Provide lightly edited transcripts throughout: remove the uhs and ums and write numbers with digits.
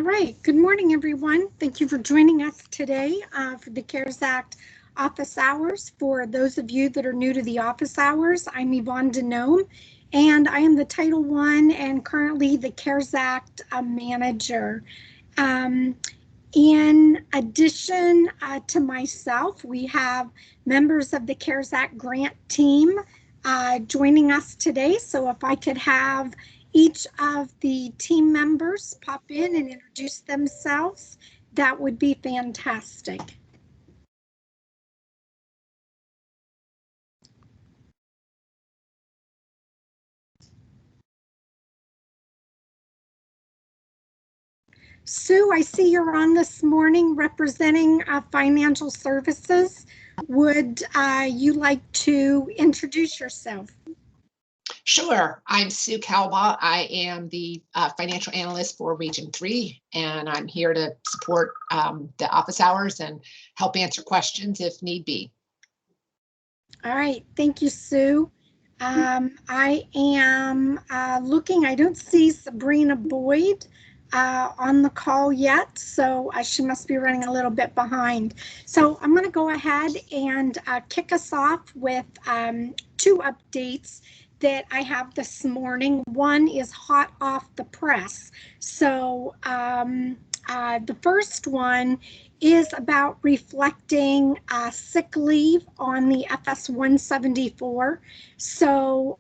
All right, good morning, everyone. Thank you for joining us today for the CARES Act office hours. For those of you that are new to the office hours, I'm Yvonne Denome, and I am the Title I and currently the CARES Act manager. In addition to myself, we have members of the CARES Act grant team joining us today. So if I could have each of the team members pop in and introduce themselves, that would be fantastic. Sue, I see you're on this morning representing financial services. Would you like to introduce yourself? Sure. I'm Sue Calba. I am the financial analyst for Region 3, and I'm here to support the office hours and help answer questions if need be. All right. Thank you, Sue. I am looking, I don't see Sabrina Boyd on the call yet, so she must be running a little bit behind. So I'm going to go ahead and kick us off with 2 updates that I have this morning. One is hot off the press. So the first one is about reflecting sick leave on the FS 174. So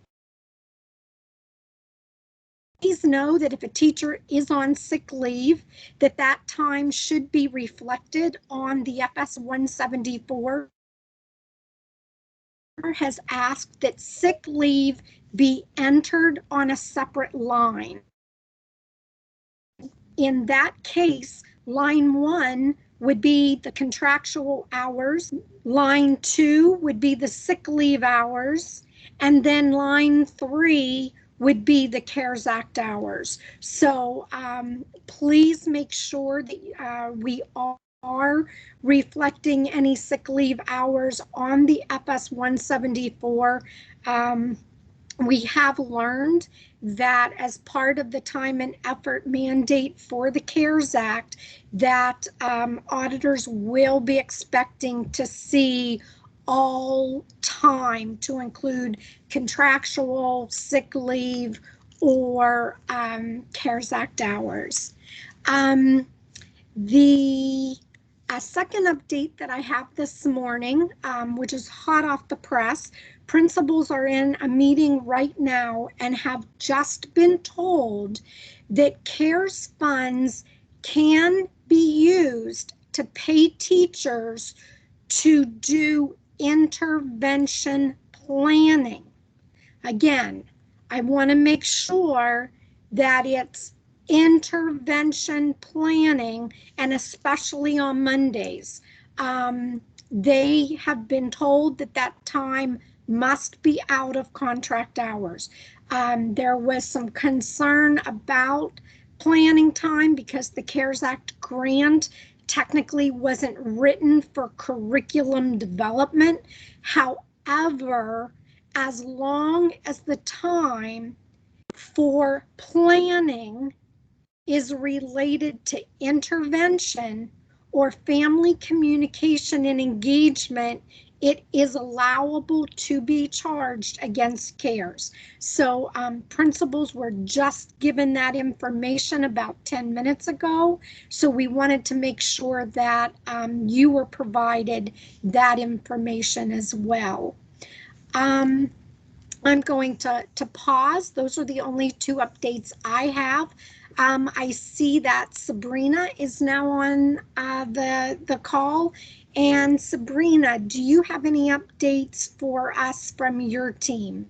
please know that if a teacher is on sick leave, that time should be reflected on the FS 174. Has asked that sick leave be entered on a separate line. In that case, line 1 would be the contractual hours, line 2 would be the sick leave hours, and then line 3 would be the CARES Act hours. So please make sure that we are reflecting any sick leave hours on the FS 174. We have learned that as part of the time and effort mandate for the CARES Act, that auditors will be expecting to see all time to include contractual, sick leave, or CARES Act hours. The second update that I have this morning, which is hot off the press, principals are in a meeting right now and have just been told that CARES funds can be used to pay teachers to do intervention planning. Again, I want to make sure that it's intervention planning, and especially on Mondays. They have been told that time must be out of contract hours. There was some concern about planning time because the CARES Act grant technically wasn't written for curriculum development. However, as long as the time for planning is related to intervention or family communication and engagement, it is allowable to be charged against CARES. So principals were just given that information about 10 minutes ago. So we wanted to make sure that you were provided that information as well. I'm going to pause. Those are the only 2 updates I have. I see that Sabrina is now on the call. And Sabrina, do you have any updates for us from your team?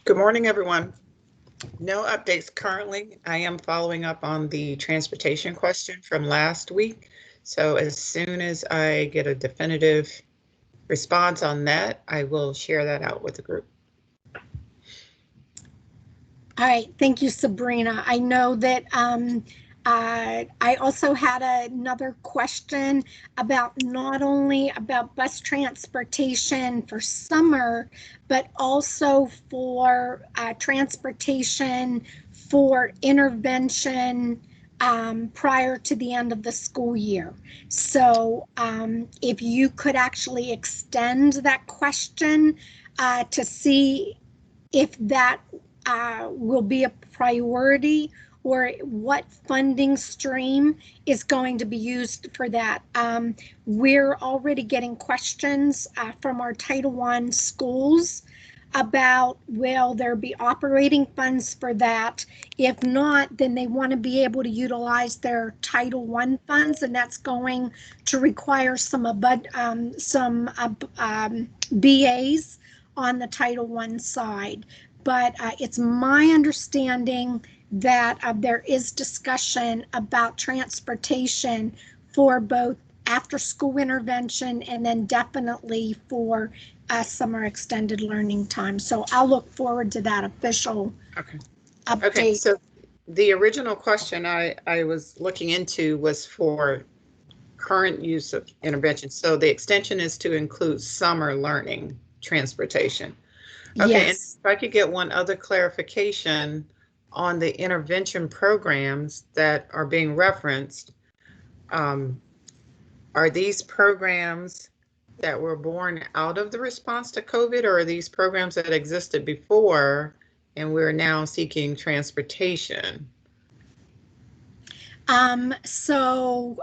Good morning, everyone. No updates currently. I am following up on the transportation question from last week. So as soon as I get a definitive response on that, I will share that out with the group. All right, thank you, Sabrina. I know that I also had another question about not only about bus transportation for summer, but also for transportation for intervention prior to the end of the school year. So if you could actually extend that question to see if that will be a priority, or what funding stream is going to be used for that. We're already getting questions from our Title I schools about, will there be operating funds for that? If not, then they want to be able to utilize their Title I funds, and that's going to require some BAs on the Title I side. But it's my understanding that there is discussion about transportation for both after school intervention and then definitely for summer extended learning time. So I'll look forward to that official update. Okay, so the original question I was looking into was for current use of intervention. So the extension is to include summer learning transportation. Okay, yes. And if I could get one other clarification on the intervention programs that are being referenced, are these programs that were born out of the response to COVID, or are these programs that existed before and we're now seeking transportation? So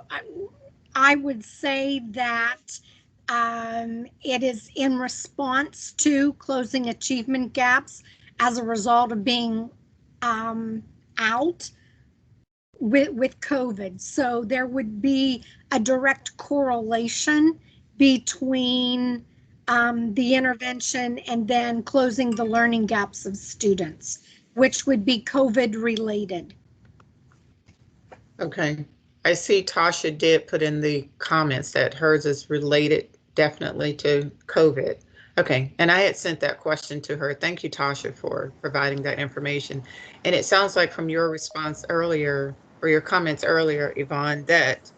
I would say that it is in response to closing achievement gaps as a result of being out with COVID. So there would be a direct correlation between the intervention and then closing the learning gaps of students, which would be COVID related. Okay, I see Tasha did put in the comments that hers is related definitely to COVID. Okay, and I had sent that question to her. Thank you, Tasha, for providing that information. And it sounds like from your response earlier, or your comments earlier, Yvonne, that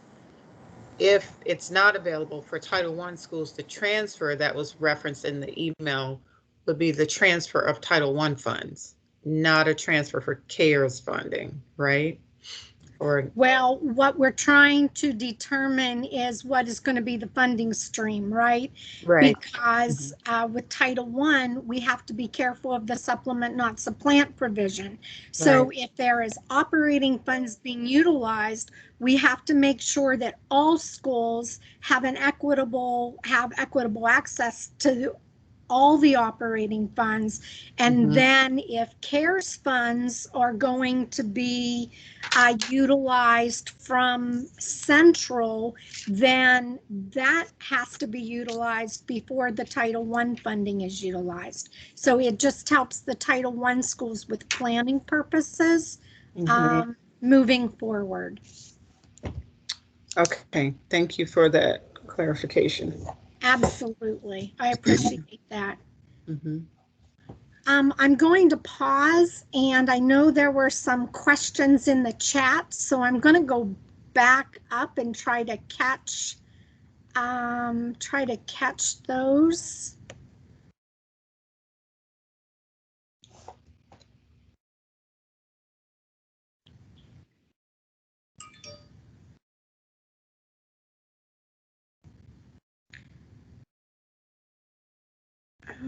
if it's not available for Title I schools, to transfer that was referenced in the email would be the transfer of Title I funds, not a transfer for CARES funding, right? Or well, what we're trying to determine is what is going to be the funding stream, right? right. Because with Title I, we have to be careful of the supplement, not supplant provision. So Right. if there is operating funds being utilized, we have to make sure that all schools have equitable access to all the operating funds. And then if CARES funds are going to be utilized from Central, then that has to be utilized before the Title I funding is utilized. So it just helps the Title I schools with planning purposes moving forward. Okay, thank you for that clarification. Absolutely. I appreciate that. I'm going to pause, and I know there were some questions in the chat, so I'm going to go back up and try to catch those.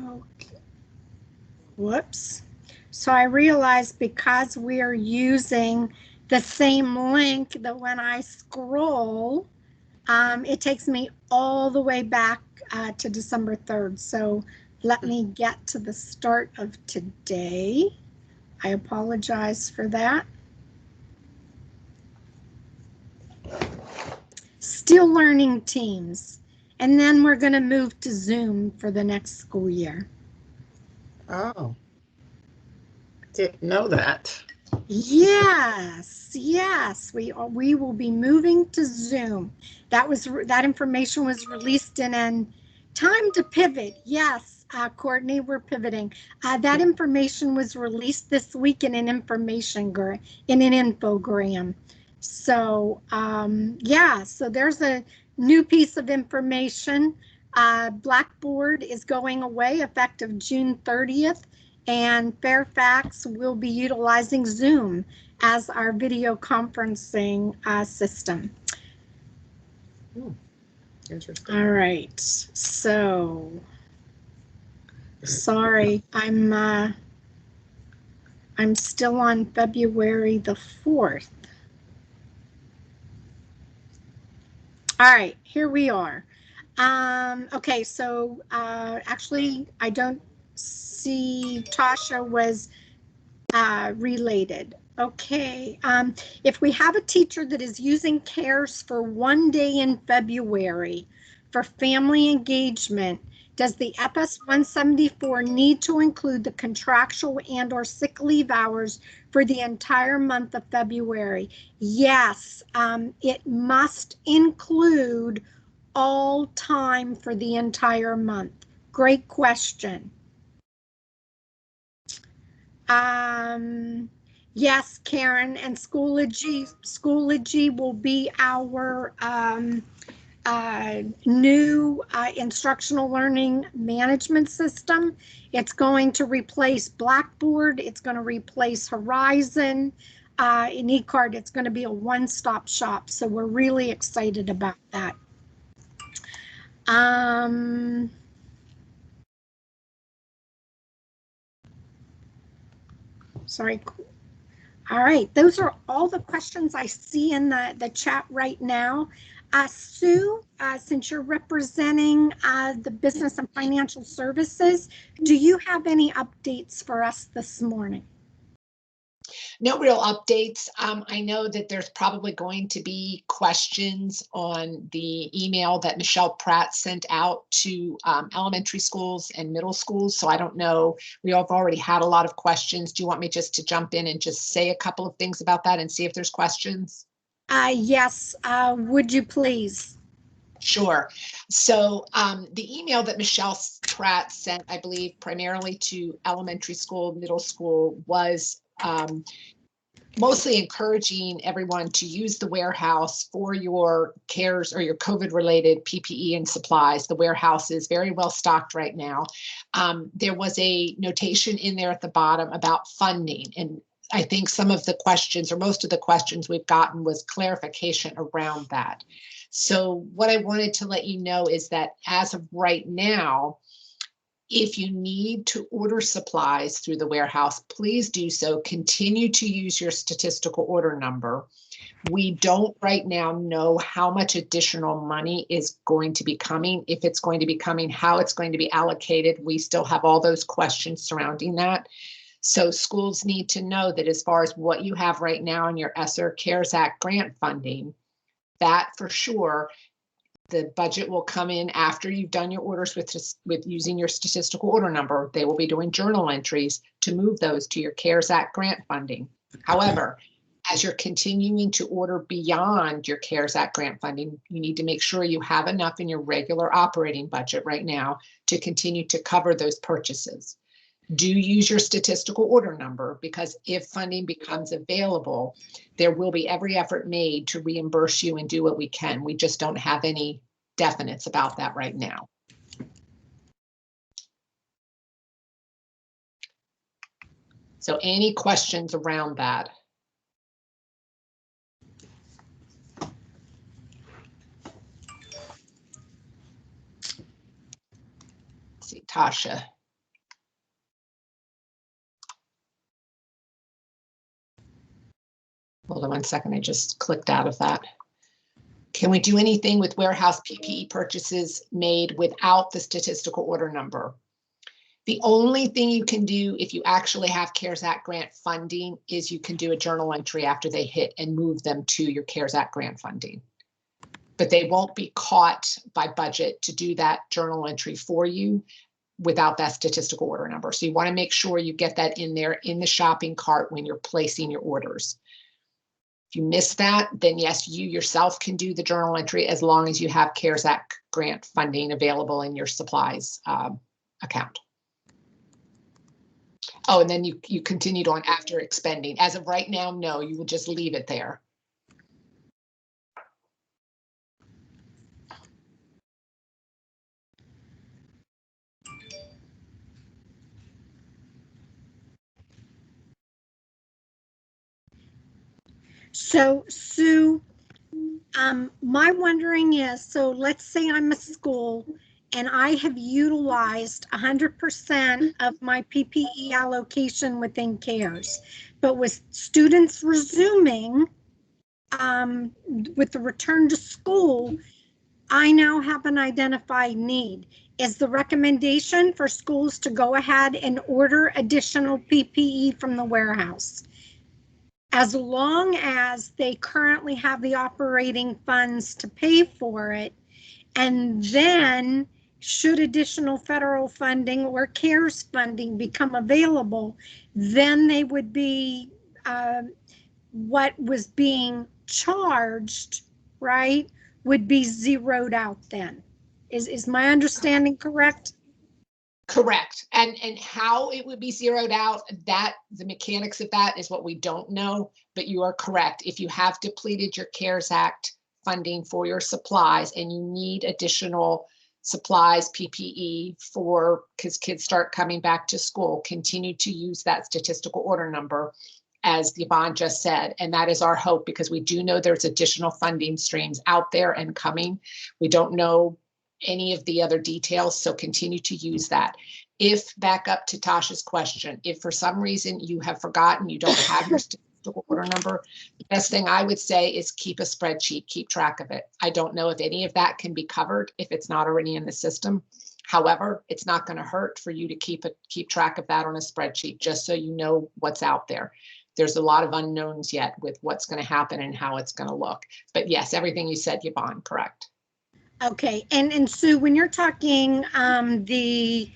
Okay. Whoops. So I realized because we are using the same link that when I scroll, it takes me all the way back to December 3rd. So let me get to the start of today. I apologize for that. Still learning teams. And then we're going to move to Zoom for the next school year. Oh, didn't know that. Yes, we will be moving to Zoom. That information was released in an time to pivot. Yes, Courtney, we're pivoting. That information was released this week in an infogram. So yeah, so there's a new piece of information. Blackboard is going away effective June 30th, and Fairfax will be utilizing Zoom as our video conferencing system. Interesting. All right, so sorry, I'm still on February the 4th. All right, here we are. Okay, so actually, I don't see Tasha was related. Okay, if we have a teacher that is using CARES for one day in February for family engagement, does the FS 174 need to include the contractual and or sick leave hours for the entire month of February? Yes, it must include all time for the entire month. Great question. Yes, Karen, and Schoology will be our new instructional learning management system. It's going to replace Blackboard. It's going to replace Horizon. In eCard, it's going to be a one-stop shop. So we're really excited about that. Sorry. All right, those are all the questions I see in the chat right now. Sue, since you're representing the business and financial services, do you have any updates for us this morning? No real updates. I know that there's probably going to be questions on the email that Michelle Pratt sent out to elementary schools and middle schools. So I don't know. We have already had a lot of questions. Do you want me just to jump in and just say a couple of things about that and see if there's questions? Yes, would you please? Sure. So the email that Michelle Pratt sent, I believe, primarily to elementary school, middle school, was mostly encouraging everyone to use the warehouse for your CARES or your COVID-related PPE and supplies. The warehouse is very well stocked right now. There was a notation in there at the bottom about funding, and I think some of the questions, or most of the questions we've gotten, was clarification around that. So what I wanted to let you know is that as of right now, if you need to order supplies through the warehouse, please do so. Continue to use your statistical order number. We don't right now know how much additional money is going to be coming, if it's going to be coming, how it's going to be allocated. We still have all those questions surrounding that. So schools need to know that as far as what you have right now in your ESSER CARES Act grant funding, that for sure, the budget will come in after you've done your orders with using your statistical order number. They will be doing journal entries to move those to your CARES Act grant funding. However, as you're continuing to order beyond your CARES Act grant funding, you need to make sure you have enough in your regular operating budget right now to continue to cover those purchases. Do use your statistical order number, because if funding becomes available, there will be every effort made to reimburse you and do what we can. We just don't have any definites about that right now. So any questions around that? Let's see, Tasha. Hold on one second, I just clicked out of that. Can we do anything with warehouse PPE purchases made without the statistical order number? The only thing you can do if you actually have CARES Act grant funding is you can do a journal entry after they hit and move them to your CARES Act grant funding. But they won't be caught by budget to do that journal entry for you without that statistical order number. So you want to make sure you get that in there in the shopping cart when you're placing your orders. If you miss that, then yes, you yourself can do the journal entry as long as you have CARES Act grant funding available in your supplies account. Oh, and then you continued on after expending. As of right now, no, you will just leave it there. So Sue, my wondering is, so let's say I'm a school and I have utilized 100% of my PPE allocation within CARES, but with students resuming, with the return to school, I now have an identified need. Is the recommendation for schools to go ahead and order additional PPE from the warehouse, as long as they currently have the operating funds to pay for it? And then should additional federal funding or CARES funding become available, then they would be, what was being charged, right, would be zeroed out then. Is my understanding correct? Correct. And how it would be zeroed out, that the mechanics of that is what we don't know, but you are correct. If you have depleted your CARES Act funding for your supplies and you need additional supplies, PPE for, because kids start coming back to school, continue to use that statistical order number, as Yvonne just said. And that is our hope, because we do know there's additional funding streams out there and coming. We don't know any of the other details, so continue to use that. If, back up to Tasha's question, if for some reason you have forgotten, you don't have your statistical order number, the best thing I would say is keep a spreadsheet, keep track of it. I don't know if any of that can be covered if it's not already in the system. However, it's not going to hurt for you to keep track of that on a spreadsheet, just so you know what's out there. There's a lot of unknowns yet with what's going to happen and how it's going to look. But yes, everything you said, Yvonne, correct. Okay, and Sue, when you're talking the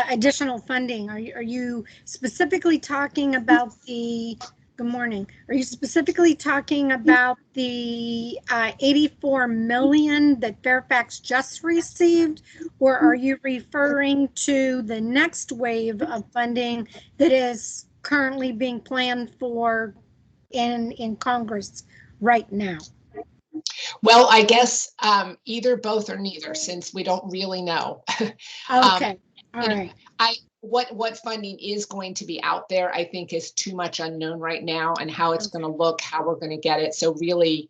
additional funding, are you specifically talking about the, good morning, are you specifically talking about the 84 million that Fairfax just received, or are you referring to the next wave of funding that is currently being planned for in Congress right now? Well, I guess either, both, or neither, since we don't really know. Okay, all right. What funding is going to be out there, I think, is too much unknown right now, and how it's going to look, how we're going to get it. So really,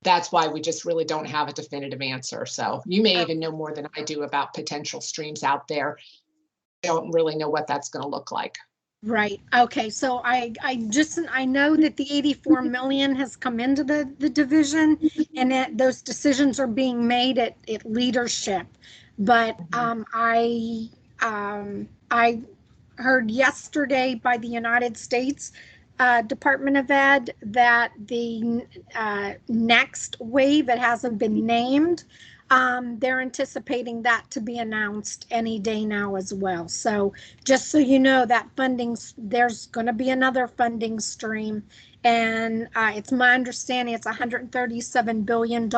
that's why we just really don't have a definitive answer. So you may even know more than I do about potential streams out there. I don't really know what that's going to look like. Right. Okay. So I know that the 84 million has come into the division, and that those decisions are being made at leadership. But I heard yesterday by the United States Department of Ed that the next wave, it hasn't been named, they're anticipating that to be announced any day now as well. So just so you know, that there's going to be another funding stream, and it's my understanding it's $137 billion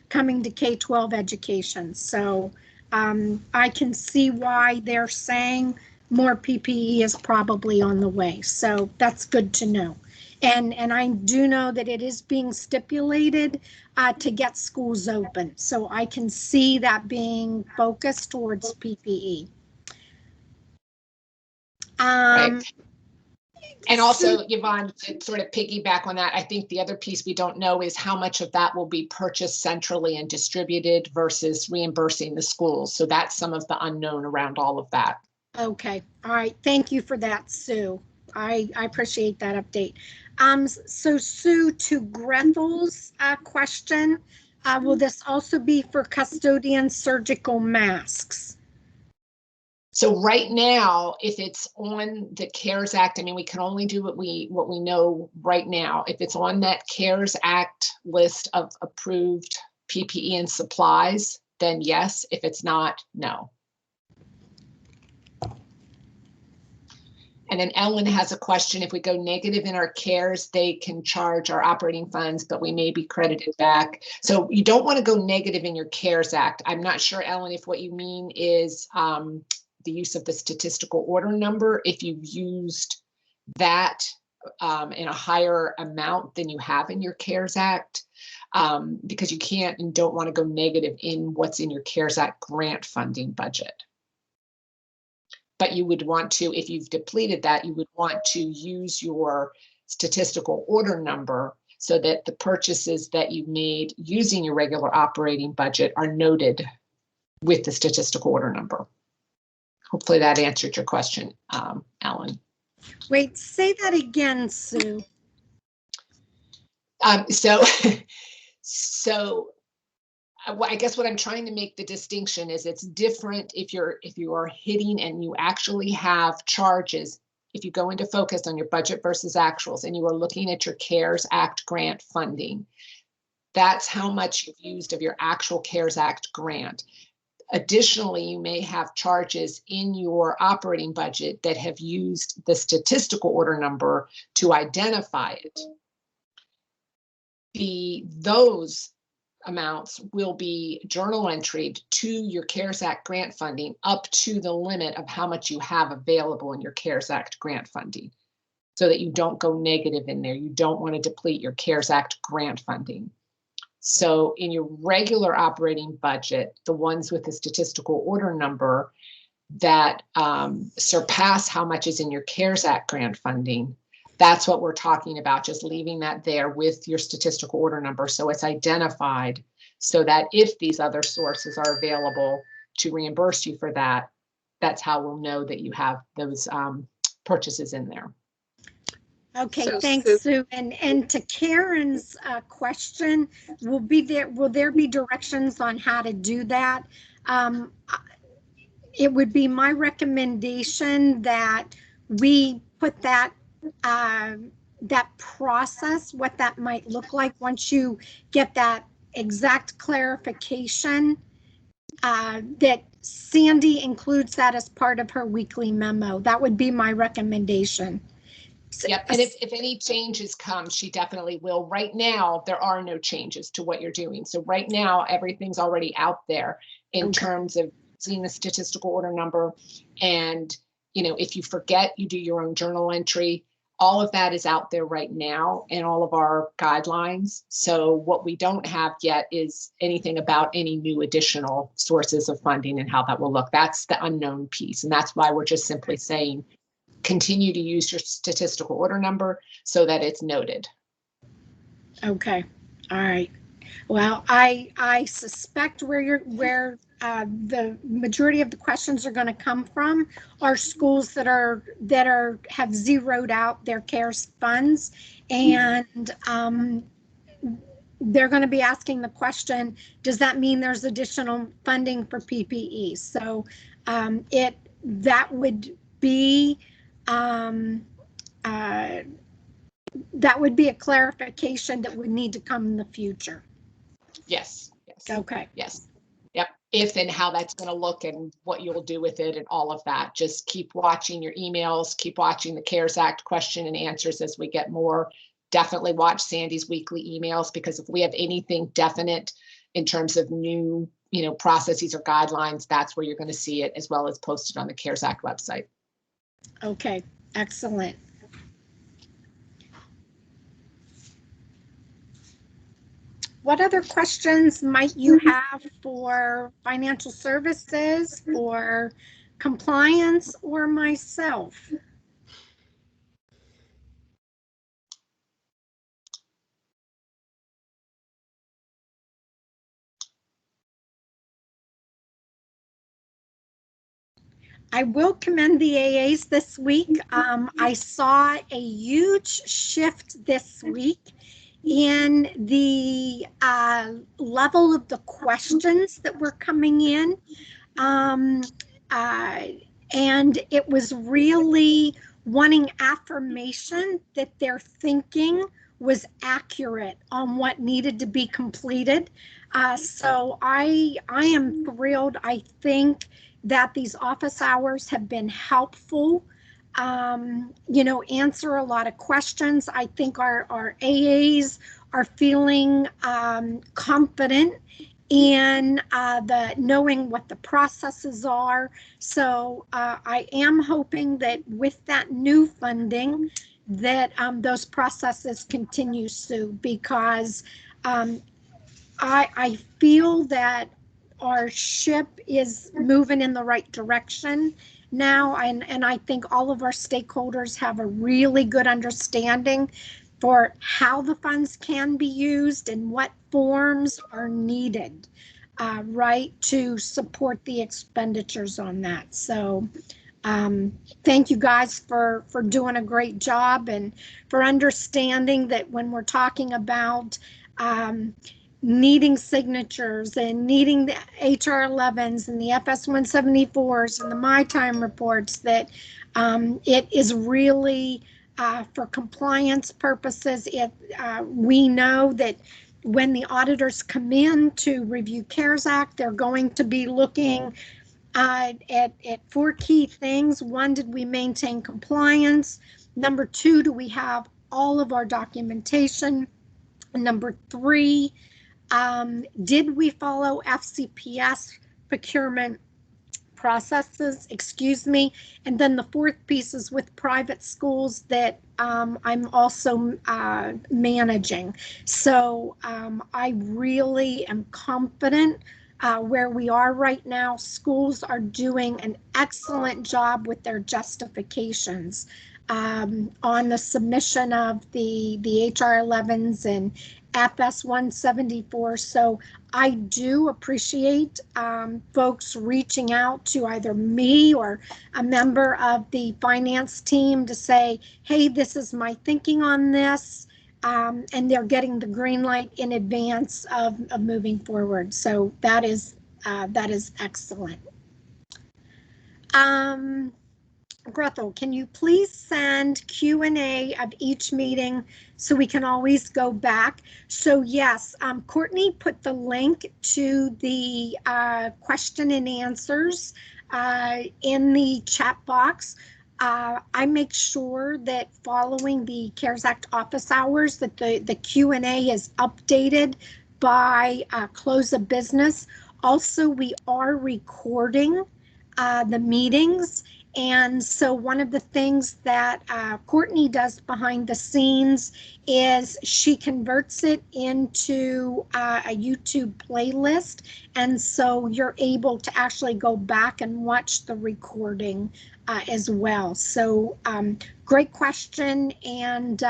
coming to K-12 education. So I can see why they're saying more PPE is probably on the way. So that's good to know. And I do know that it is being stipulated to get schools open. So I can see that being focused towards PPE. Right. And also, Yvonne, to sort of piggyback on that, I think the other piece we don't know is how much of that will be purchased centrally and distributed versus reimbursing the schools. So that's some of the unknown around all of that. Okay. All right. Thank you for that, Sue. I appreciate that update. So Sue, to Grethel's question, will this also be for custodian surgical masks? So right now, if it's on the CARES Act, I mean, we can only do what we know right now. If it's on that CARES Act list of approved PPE and supplies, then yes. If it's not, no. And then Ellen has a question. If we go negative in our CARES, they can charge our operating funds, but we may be credited back. So you don't want to go negative in your CARES Act. I'm not sure, Ellen, if what you mean is the use of the statistical order number. If you've used that in a higher amount than you have in your CARES Act, because you can't and don't want to go negative in what's in your CARES Act grant funding budget. But you would want to, if you've depleted that, you would want to use your statistical order number so that the purchases that you made using your regular operating budget are noted with the statistical order number. Hopefully that answered your question, Alan. Wait, say that again, Sue. So I guess what I'm trying to make the distinction is it's different if you are hitting and you actually have charges. If you go into focus on your budget versus actuals and you are looking at your CARES Act grant funding, that's how much you've used of your actual CARES Act grant. Additionally, you may have charges in your operating budget that have used the statistical order number to identify it. Those amounts will be journal entered to your CARES Act grant funding up to the limit of how much you have available in your CARES Act grant funding, so that you don't go negative in there. You don't want to deplete your CARES Act grant funding. So in your regular operating budget, the ones with the statistical order number that surpass how much is in your CARES Act grant funding, that's what we're talking about, just leaving that there with your statistical order number so it's identified, so that if these other sources are available to reimburse you for that, that's how we'll know that you have those purchases in there. Okay, So, thanks, Sue. And to Karen's question, will there be directions on how to do that? It would be my recommendation that we put that that process, what that might look like once you get that exact clarification, that Sandy includes that as part of her weekly memo. That would be my recommendation. Yep, and if any changes come, she definitely will. Right now, there are no changes to what you're doing. So right now, everything's already out there in terms of seeing the statistical order number. And, you know, if you forget, you do your own journal entry. All of that is out there right now in all of our guidelines. So what we don't have yet is anything about any new additional sources of funding and how that will look. That's the unknown piece. And that's why we're just simply saying, continue to use your statistical order number so that it's noted. Okay. All right. Well, I suspect where the majority of the questions are going to come from are schools that have zeroed out their CARES funds, and they're going to be asking the question, does that mean there's additional funding for PPE? So that would be a clarification that would need to come in the future. Yes. Okay. Yes. Yep. If and how that's going to look and what you'll do with it and all of that. Just keep watching your emails, keep watching the CARES Act question and answers as we get more. Definitely watch Sandy's weekly emails, because if we have anything definite in terms of new, processes or guidelines, that's where you're going to see it, as well as posted on the CARES Act website. Okay. Excellent. What other questions might you have for financial services, for compliance, or myself? I will commend the AAs this week. I saw a huge shift this week in the level of the questions that were coming in. And it was really wanting affirmation that their thinking was accurate on what needed to be completed. So I am thrilled. I think that these office hours have been helpful, answer a lot of questions. I think our AAs are feeling confident in knowing what the processes are. So I am hoping that with that new funding that those processes continue, Sue, because I feel that our ship is moving in the right direction now, and I think all of our stakeholders have a really good understanding for how the funds can be used and what forms are needed, right, to support the expenditures on that. So thank you guys for doing a great job and for understanding that when we're talking about needing signatures and needing the HR 11s and the FS 174s and the My Time reports, that it is really for compliance purposes. We know that when the auditors come in to review CARES Act, they're going to be looking at 4 key things. 1, did we maintain compliance? Number 2, do we have all of our documentation? Number 3, did we follow FCPS procurement processes, excuse me? And then the 4th piece is with private schools that I'm also managing. So I really am confident where we are right now. Schools are doing an excellent job with their justifications on the submission of the HR 11s and FS 174. So I do appreciate folks reaching out to either me or a member of the finance team to say, hey, this is my thinking on this. And they're getting the green light in advance of moving forward. So that is excellent. Gretel, can you please send Q&A of each meeting so we can always go back? So yes, Courtney put the link to the question and answers in the chat box. I make sure that following the CARES Act office hours that the Q&A is updated by close of business. Also, we are recording the meetings. And so one of the things that Courtney does behind the scenes is she converts it into a YouTube playlist. And so you're able to actually go back and watch the recording as well. So great question. And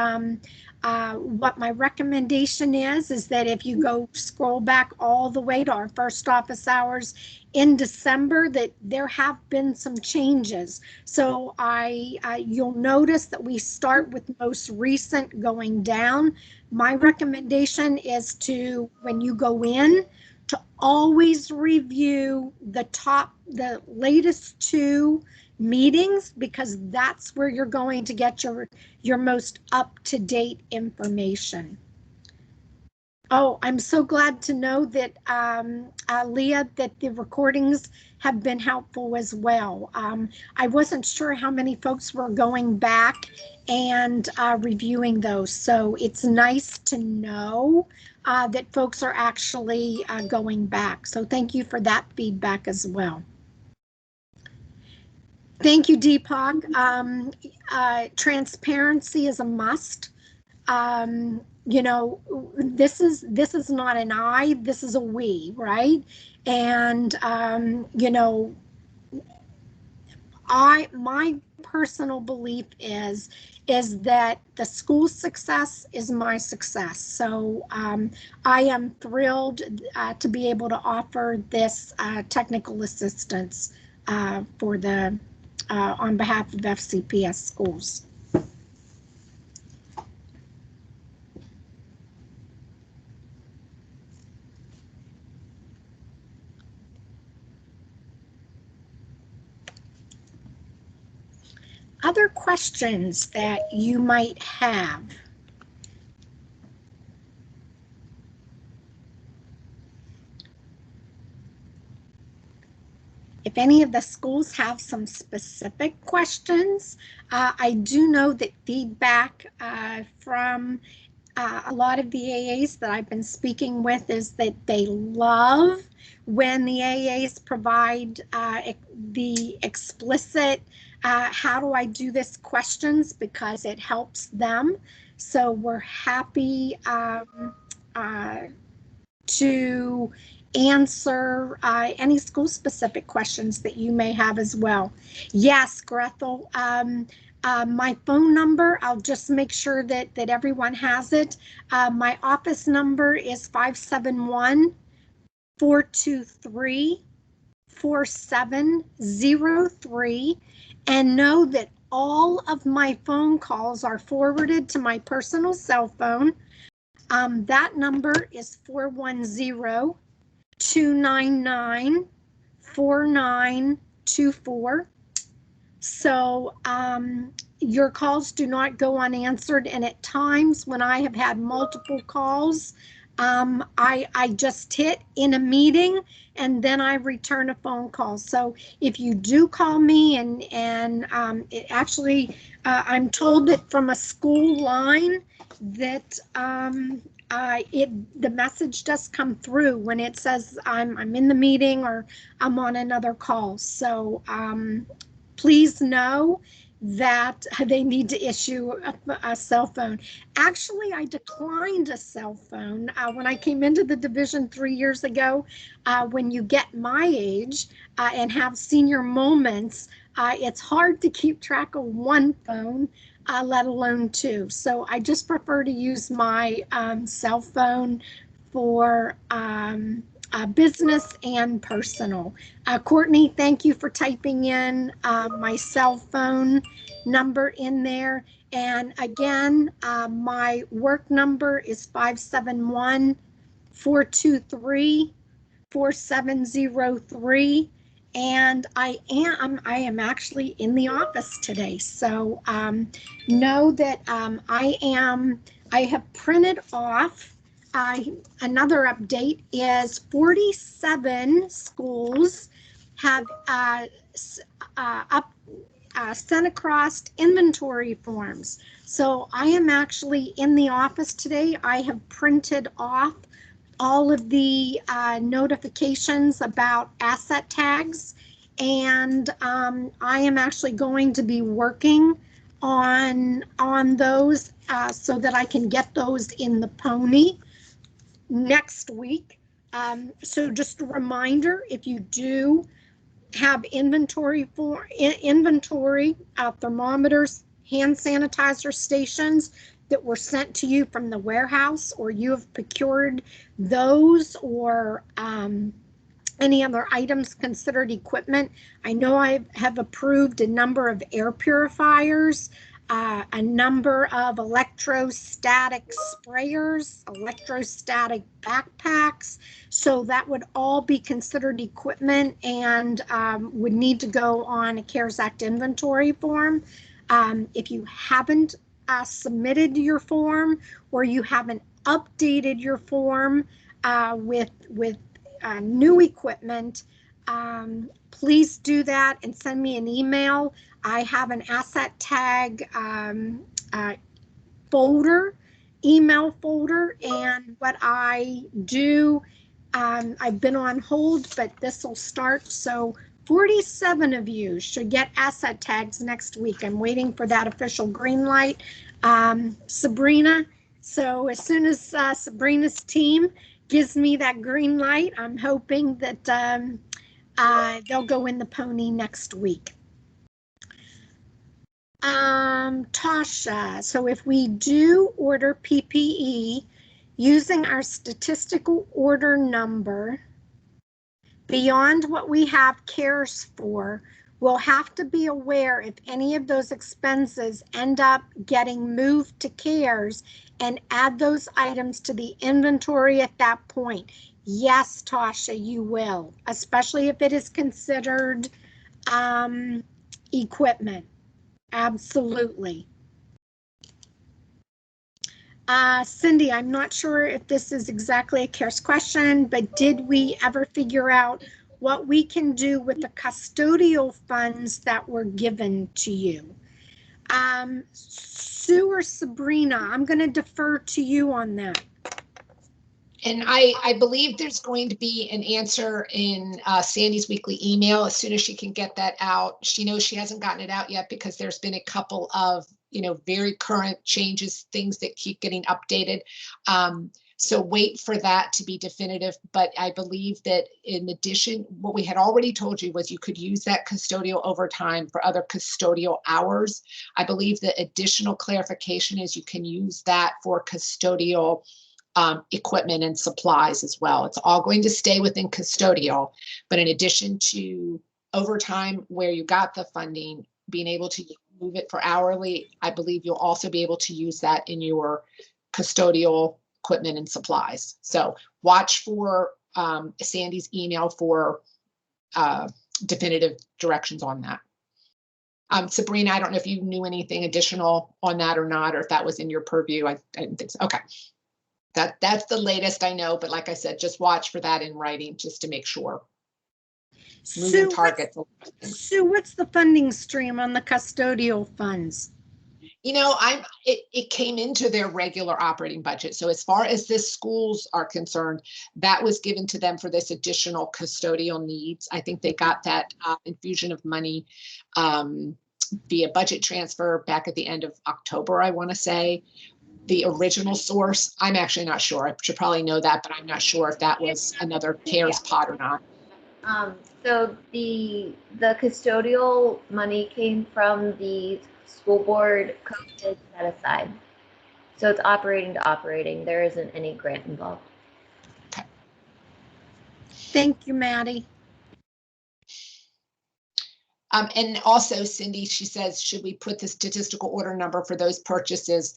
what my recommendation is that if you go scroll back all the way to our first office hours in December, that there have been some changes. So you'll notice that we start with most recent going down. My recommendation is to, when you go in, to always review the latest 2 meetings, because that's where you're going to get your most up-to-date information. Oh, I'm so glad to know that, Leah, that the recordings have been helpful as well. I wasn't sure how many folks were going back and reviewing those. So it's nice to know that folks are actually going back. So thank you for that feedback as well. Thank you, Deepak. Transparency is a must. You know, this is not an I, this is a we, right? And you know, my personal belief is that the school's success is my success. So I am thrilled to be able to offer this technical assistance for the on behalf of FCPS schools. Other questions that you might have? If any of the schools have some specific questions, I do know that feedback from a lot of the AAs that I've been speaking with is that they love when the AAs provide the explicit how do I do this questions, because it helps them. So we're happy to answer any school specific questions that you may have as well. Yes, Gretel, My phone number, I'll just make sure that everyone has it. My office number is 571-423-4703. And know that all of my phone calls are forwarded to my personal cell phone. That number is 410-299-4924. So your calls do not go unanswered. And at times when I have had multiple calls, I just hit in a meeting and then I return a phone call. So if you do call me and it actually, I'm told that from a school line that the message does come through when it says I'm in the meeting or I'm on another call. So please know that they need to issue a cell phone. Actually, I declined a cell phone when I came into the division 3 years ago. When you get my age and have senior moments, it's hard to keep track of one phone, let alone two. So I just prefer to use my cell phone for business and personal. Courtney, thank you for typing in my cell phone number in there. And again, my work number is 571-423-4703. And I am actually in the office today. So know that I have printed off. Another update is 47 schools have sent across inventory forms. So I am actually in the office today. I have printed off all of the notifications about asset tags, and I am actually going to be working on those so that I can get those in the pony next week. So just a reminder, if you do have inventory thermometers, hand sanitizer stations that were sent to you from the warehouse, or you have procured those, or any other items considered equipment. I know I have approved a number of air purifiers, a number of electrostatic sprayers, electrostatic backpacks. So that would all be considered equipment and would need to go on a CARES Act inventory form. If you haven't submitted your form, or you haven't updated your form with new equipment, please do that and send me an email. I have an asset tag folder, email folder, and what I do, I've been on hold, but this will start. So 47 of you should get asset tags next week. I'm waiting for that official green light. Sabrina, so as soon as Sabrina's team gives me that green light, I'm hoping that they'll go in the pony next week. Tasha, so if we do order PPE using our statistical order number beyond what we have CARES for, we'll have to be aware if any of those expenses end up getting moved to CARES and add those items to the inventory at that point. Yes, Tasha, you will, especially if it is considered equipment. Absolutely. Cindy, I'm not sure if this is exactly a CARES question, but did we ever figure out what we can do with the custodial funds that were given to you? Sue or Sabrina, I'm going to defer to you on that. And I believe there's going to be an answer in Sandy's weekly email as soon as she can get that out. She knows she hasn't gotten it out yet because there's been a couple of, very current changes, things that keep getting updated. So wait for that to be definitive. But I believe that in addition, what we had already told you was you could use that custodial overtime for other custodial hours. I believe the additional clarification is you can use that for custodial equipment and supplies as well. It's all going to stay within custodial, but in addition to overtime where you got the funding, being able to move it for hourly, I believe you'll also be able to use that in your custodial equipment and supplies. So watch for Sandy's email for definitive directions on that. Sabrina, I don't know if you knew anything additional on that or not, or if that was in your purview. I didn't think so. Okay. That's the latest I know, but like I said, just watch for that in writing just to make sure. Moving targets. Sue, what's the funding stream on the custodial funds? You know, it came into their regular operating budget. So as far as the schools are concerned, that was given to them for this additional custodial needs. I think they got that infusion of money via budget transfer back at the end of October, I want to say. The original source, I'm actually not sure. I should probably know that, but I'm not sure if that was another CARES pot or not. So the custodial money came from the school board COVID set aside. So it's operating to operating. There isn't any grant involved. Okay. Thank you, Maddie. And also Cindy, she says, should we put the statistical order number for those purchases?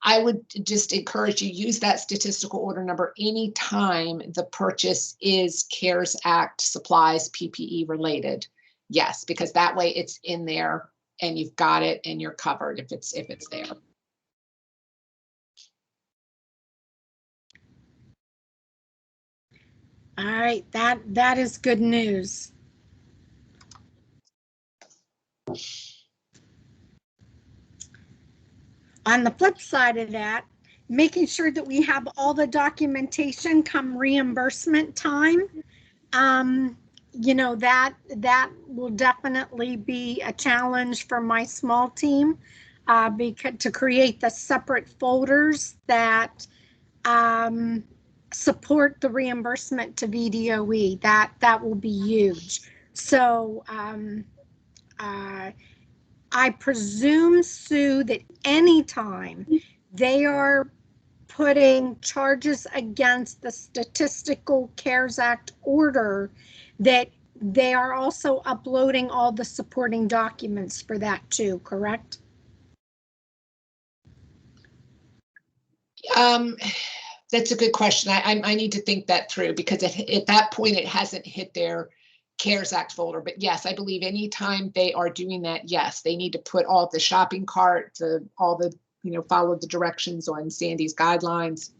I would just encourage you use that statistical order number anytime the purchase is CARES Act supplies PPE related. Yes, because that way it's in there and you've got it and you're covered if it's there. All right, that is good news. On the flip side of that, making sure that we have all the documentation come reimbursement time, you know, that will definitely be a challenge for my small team, because to create the separate folders that support the reimbursement to VDOE. That will be huge. So I presume, Sue, that anytime they are putting charges against the Statistical CARES Act order, that they are also uploading all the supporting documents for that too, correct? That's a good question. I need to think that through because at that point it hasn't hit their CARES Act folder. But yes, I believe anytime they are doing that, yes, they need to put all the shopping cart, all the, follow the directions on Sandy's guidelines,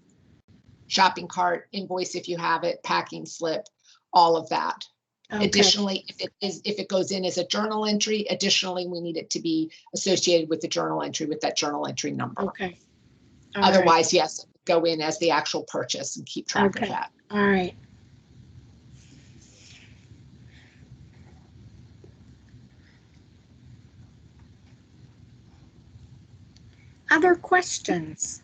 shopping cart, invoice if you have it, packing slip, all of that. Okay. Additionally, if it goes in as a journal entry, additionally, we need it to be associated with the journal entry with that journal entry number. Okay. Otherwise, yes, go in as the actual purchase and keep track of that. All right. Other questions?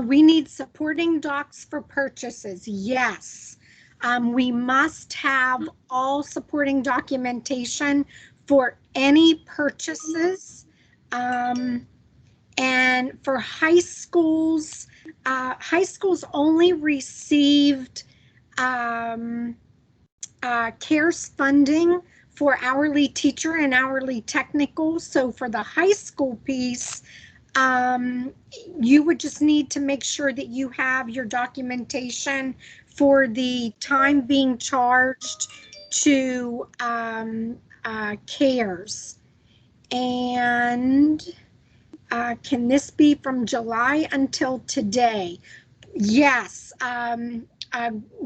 We need supporting docs for purchases. Yes. We must have all supporting documentation for any purchases. And for high schools only received CARES funding for hourly teacher and hourly technical. So for the high school piece, you would just need to make sure that you have your documentation for the time being charged to CARES. And can this be from July until today? Yes,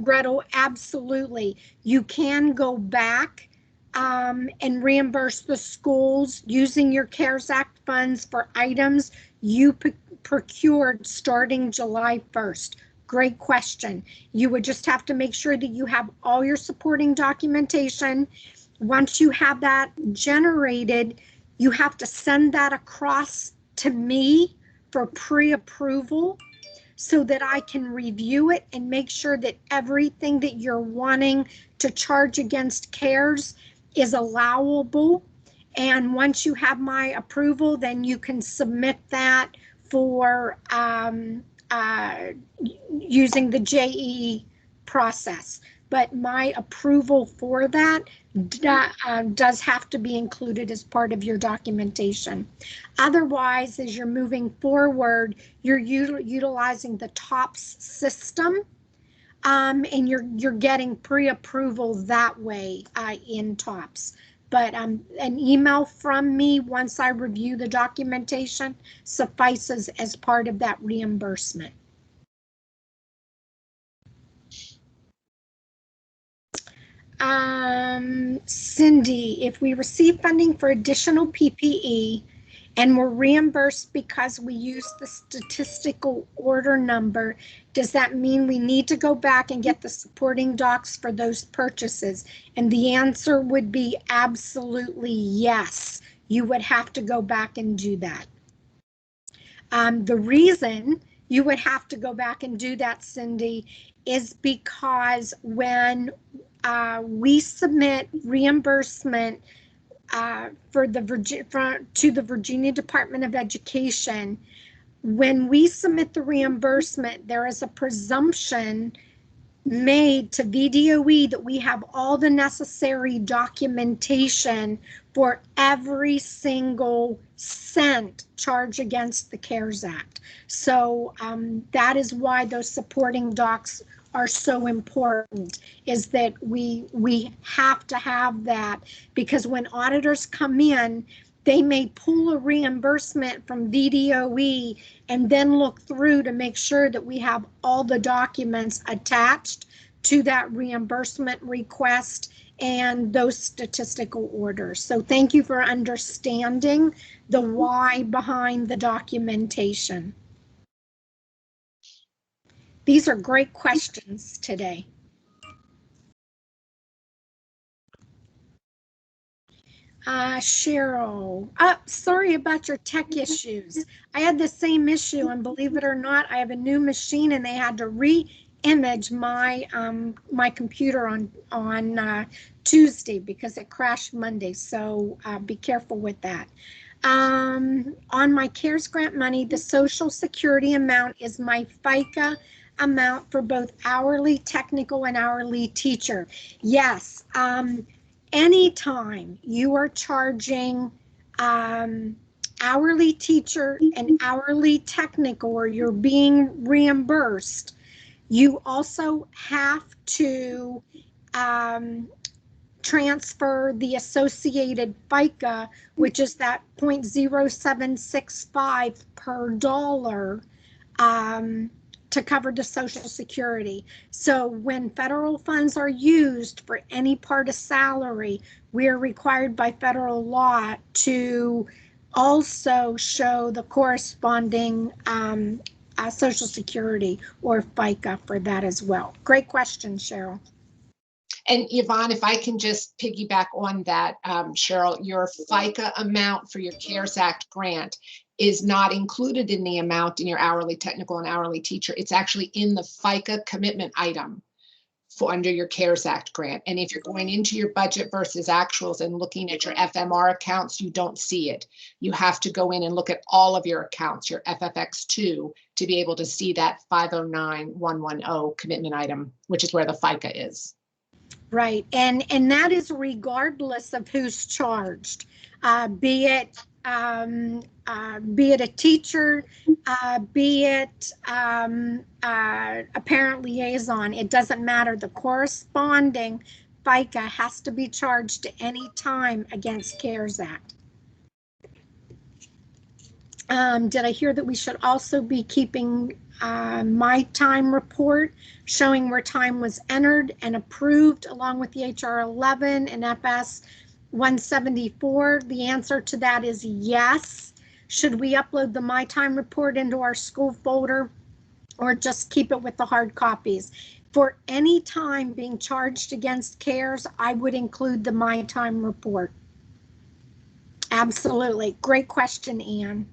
Gretel, absolutely. You can go back and reimburse the schools using your CARES Act funds for items you procured starting July 1st. Great question. You would just have to make sure that you have all your supporting documentation. Once you have that generated, you have to send that across to me for pre-approval so that I can review it and make sure that everything that you're wanting to charge against CARES is allowable. And once you have my approval, then you can submit that for using the JEE process. But my approval for that does have to be included as part of your documentation. Otherwise, as you're moving forward, you're utilizing the TOPS system, and you're getting pre-approval that way in TOPS. But an email from me once I review the documentation suffices as part of that reimbursement. Cindy, if we receive funding for additional PPE and we're reimbursed because we use the statistical order number, does that mean we need to go back and get the supporting docs for those purchases? And the answer would be absolutely yes. You would have to go back and do that. The reason you would have to go back and do that, Cindy, is because when we submit reimbursement to the Virginia Department of Education, when we submit the reimbursement, there is a presumption made to VDOE that we have all the necessary documentation for every single cent charged against the CARES Act. So that is why those supporting docs are so important, is that we have to have that, because when auditors come in, they may pull a reimbursement from VDOE and then look through to make sure that we have all the documents attached to that reimbursement request and those statistical orders. So thank you for understanding the why behind the documentation. These are great questions today. Cheryl, sorry about your tech issues. I had the same issue, and believe it or not, I have a new machine and they had to re-image my my computer on Tuesday because it crashed Monday. So be careful with that. On my CARES grant money, the Social Security amount is my FICA amount for both hourly technical and hourly teacher. Yes. Anytime you are charging hourly teacher and hourly technical, or you're being reimbursed, you also have to transfer the associated FICA, which is that 0.0765 per dollar, to cover the Social Security. So when federal funds are used for any part of salary, we are required by federal law to also show the corresponding Social Security or FICA for that as well. Great question, Cheryl. And Yvonne, if I can just piggyback on that, Cheryl, your FICA amount for your CARES Act grant is not included in the amount in your hourly technical and hourly teacher. It's actually in the FICA commitment item for under your CARES Act grant. And if you're going into your budget versus actuals and looking at your FMR accounts, you don't see it. You have to go in and look at all of your accounts, your FFX2, to be able to see that 509110 commitment item, which is where the FICA is. Right, and that is regardless of who's charged, be it a teacher, be it a parent liaison. It doesn't matter. The corresponding FICA has to be charged at any time against CARES Act. Did I hear that we should also be keeping my time report showing where time was entered and approved along with the HR 11 and FS 174? The answer to that is yes. Should we upload the my time report into our school folder or just keep it with the hard copies? For any time being charged against CARES, I would include the my time report. Absolutely. Great question, Anne.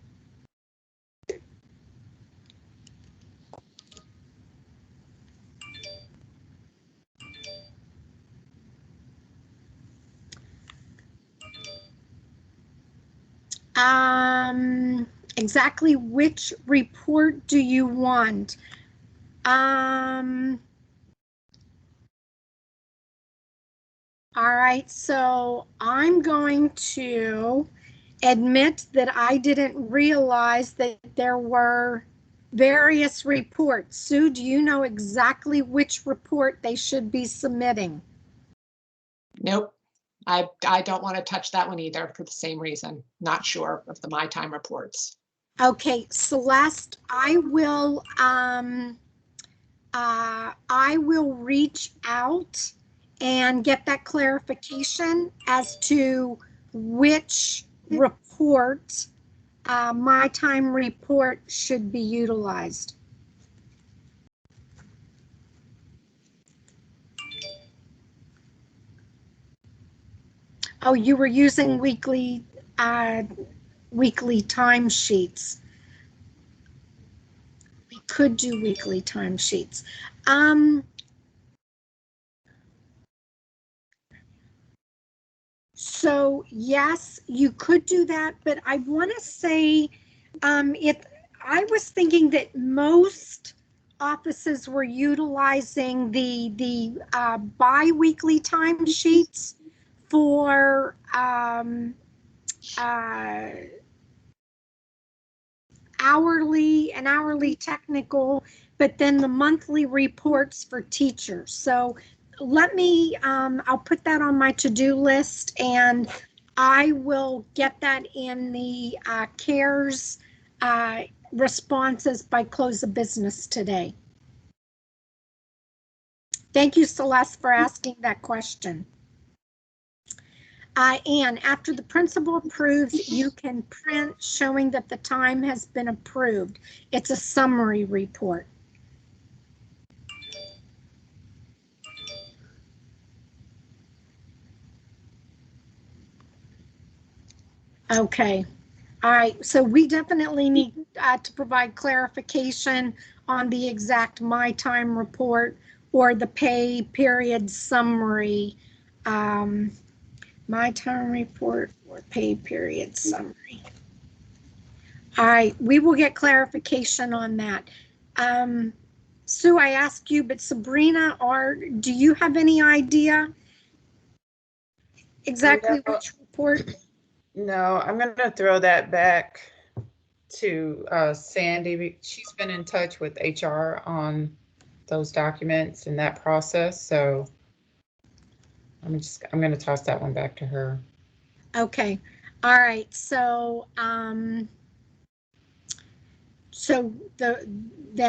Exactly which report do you want? All right, so I'm going to admit that I didn't realize that there were various reports. Sue, do you know exactly which report they should be submitting? Nope. I don't want to touch that one either for the same reason. Not sure of the my time reports. Okay, Celeste, I will reach out and get that clarification as to which report, my time report, should be utilized. Oh, you were using weekly timesheets. We could do weekly timesheets. So yes, you could do that, but I want to say, I was thinking that most offices were utilizing the bi-weekly timesheets for hourly technical, but then the monthly reports for teachers. So let me, I'll put that on my to-do list and I will get that in the CARES responses by close of business today. Thank you, Celeste, for asking that question. Anne, after the principal approves, you can print showing that the time has been approved. It's a summary report. Okay. All right. So we definitely need to provide clarification on the exact my time report or the pay period summary. My time report or pay period summary. All right, we will get clarification on that. Sue, I asked you, but Sabrina, do you have any idea exactly which report? No, I'm going to throw that back to Sandy. She's been in touch with HR on those documents and that process. So I'm going to toss that one back to her. Okay. All right. So, then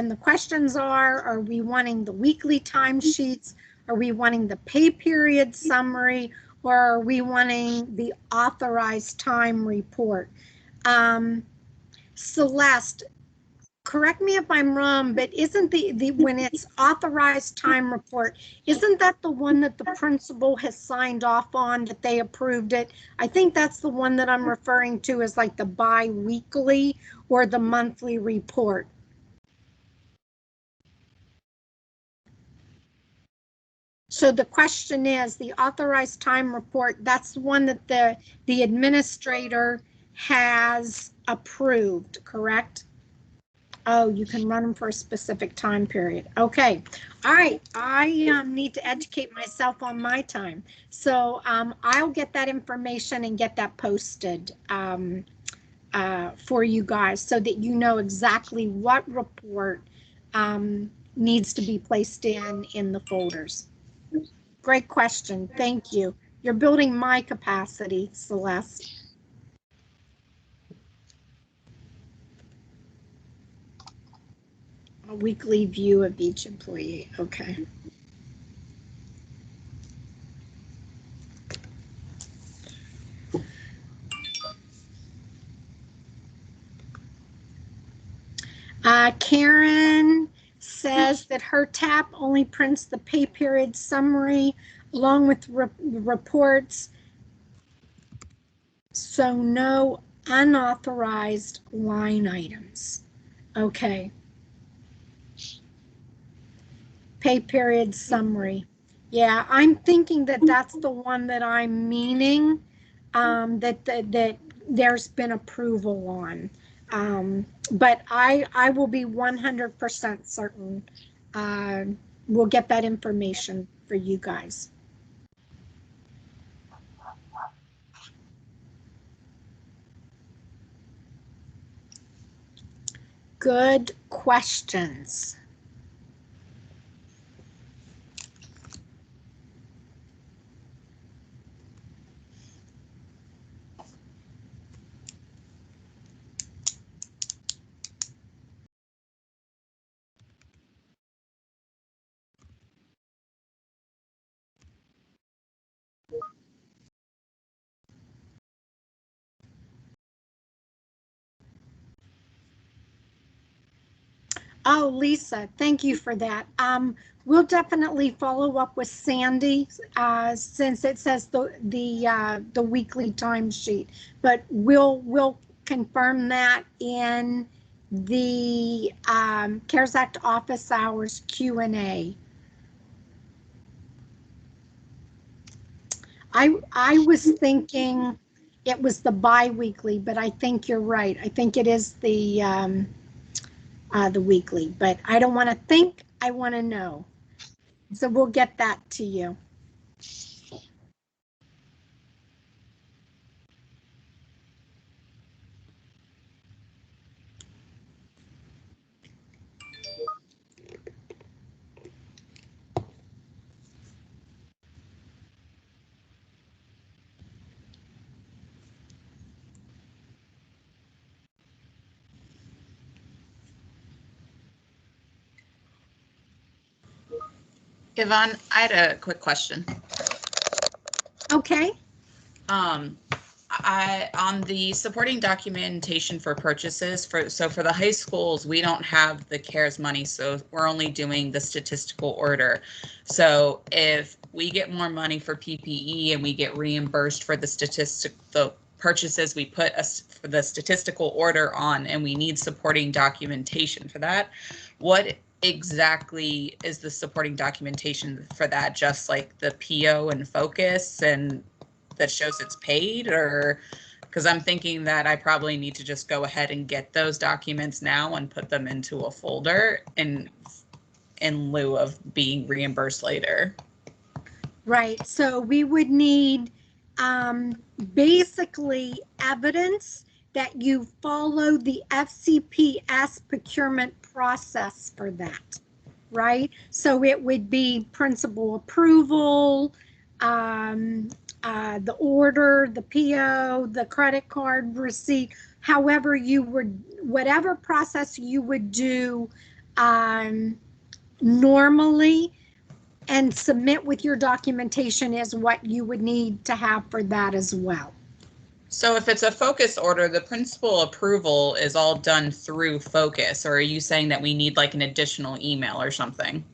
the questions are we wanting the weekly timesheets? Are we wanting the pay period summary? Or are we wanting the authorized time report? Celeste, correct me if I'm wrong, but isn't the when it's authorized time report, isn't that the one that the principal has signed off on, that they approved it? I think that's the one that I'm referring to as like the bi-weekly or the monthly report. So the question is, the authorized time report, that's the one that the administrator has approved, correct? Oh, you can run them for a specific time period. Okay. All right. I need to educate myself on my time. So I'll get that information and get that posted for you guys so that you know exactly what report needs to be placed in the folders. Great question. Thank you. You're building my capacity, Celeste. A weekly view of each employee. Okay. Karen says that her tab only prints the pay period summary along with reports, so no unauthorized line items. Okay. Pay period summary. Yeah, I'm thinking that that's the one that I'm meaning, that there's been approval on. But I will be 100% certain. We'll get that information for you guys. Good questions. Oh, Lisa, thank you for that. We'll definitely follow up with Sandy since it says the weekly timesheet, but we'll confirm that in the CARES Act office hours Q&A. I was thinking it was the bi-weekly, but I think you're right. I think it is the weekly, but I don't want to think, I want to know. So we'll get that to you. Yvonne, I had a quick question. Okay. On the supporting documentation for purchases for the high schools, we don't have the CARES money, so we're only doing the statistical order. So if we get more money for PPE and we get reimbursed for the purchases we put for the statistical order on, and we need supporting documentation for that, what exactly is the supporting documentation for that? Just like the PO and focus and that shows it's paid, or because I'm thinking that I probably need to just go ahead and get those documents now and put them into a folder in lieu of being reimbursed later. Right. So we would need basically evidence that you follow the FCPS procurement process for that, right? So it would be principal approval, the order, the PO, the credit card receipt, however you would, whatever process you would do normally and submit with your documentation is what you would need to have for that as well. So if it's a focus order, the principal approval is all done through focus, or are you saying that we need like an additional email or something?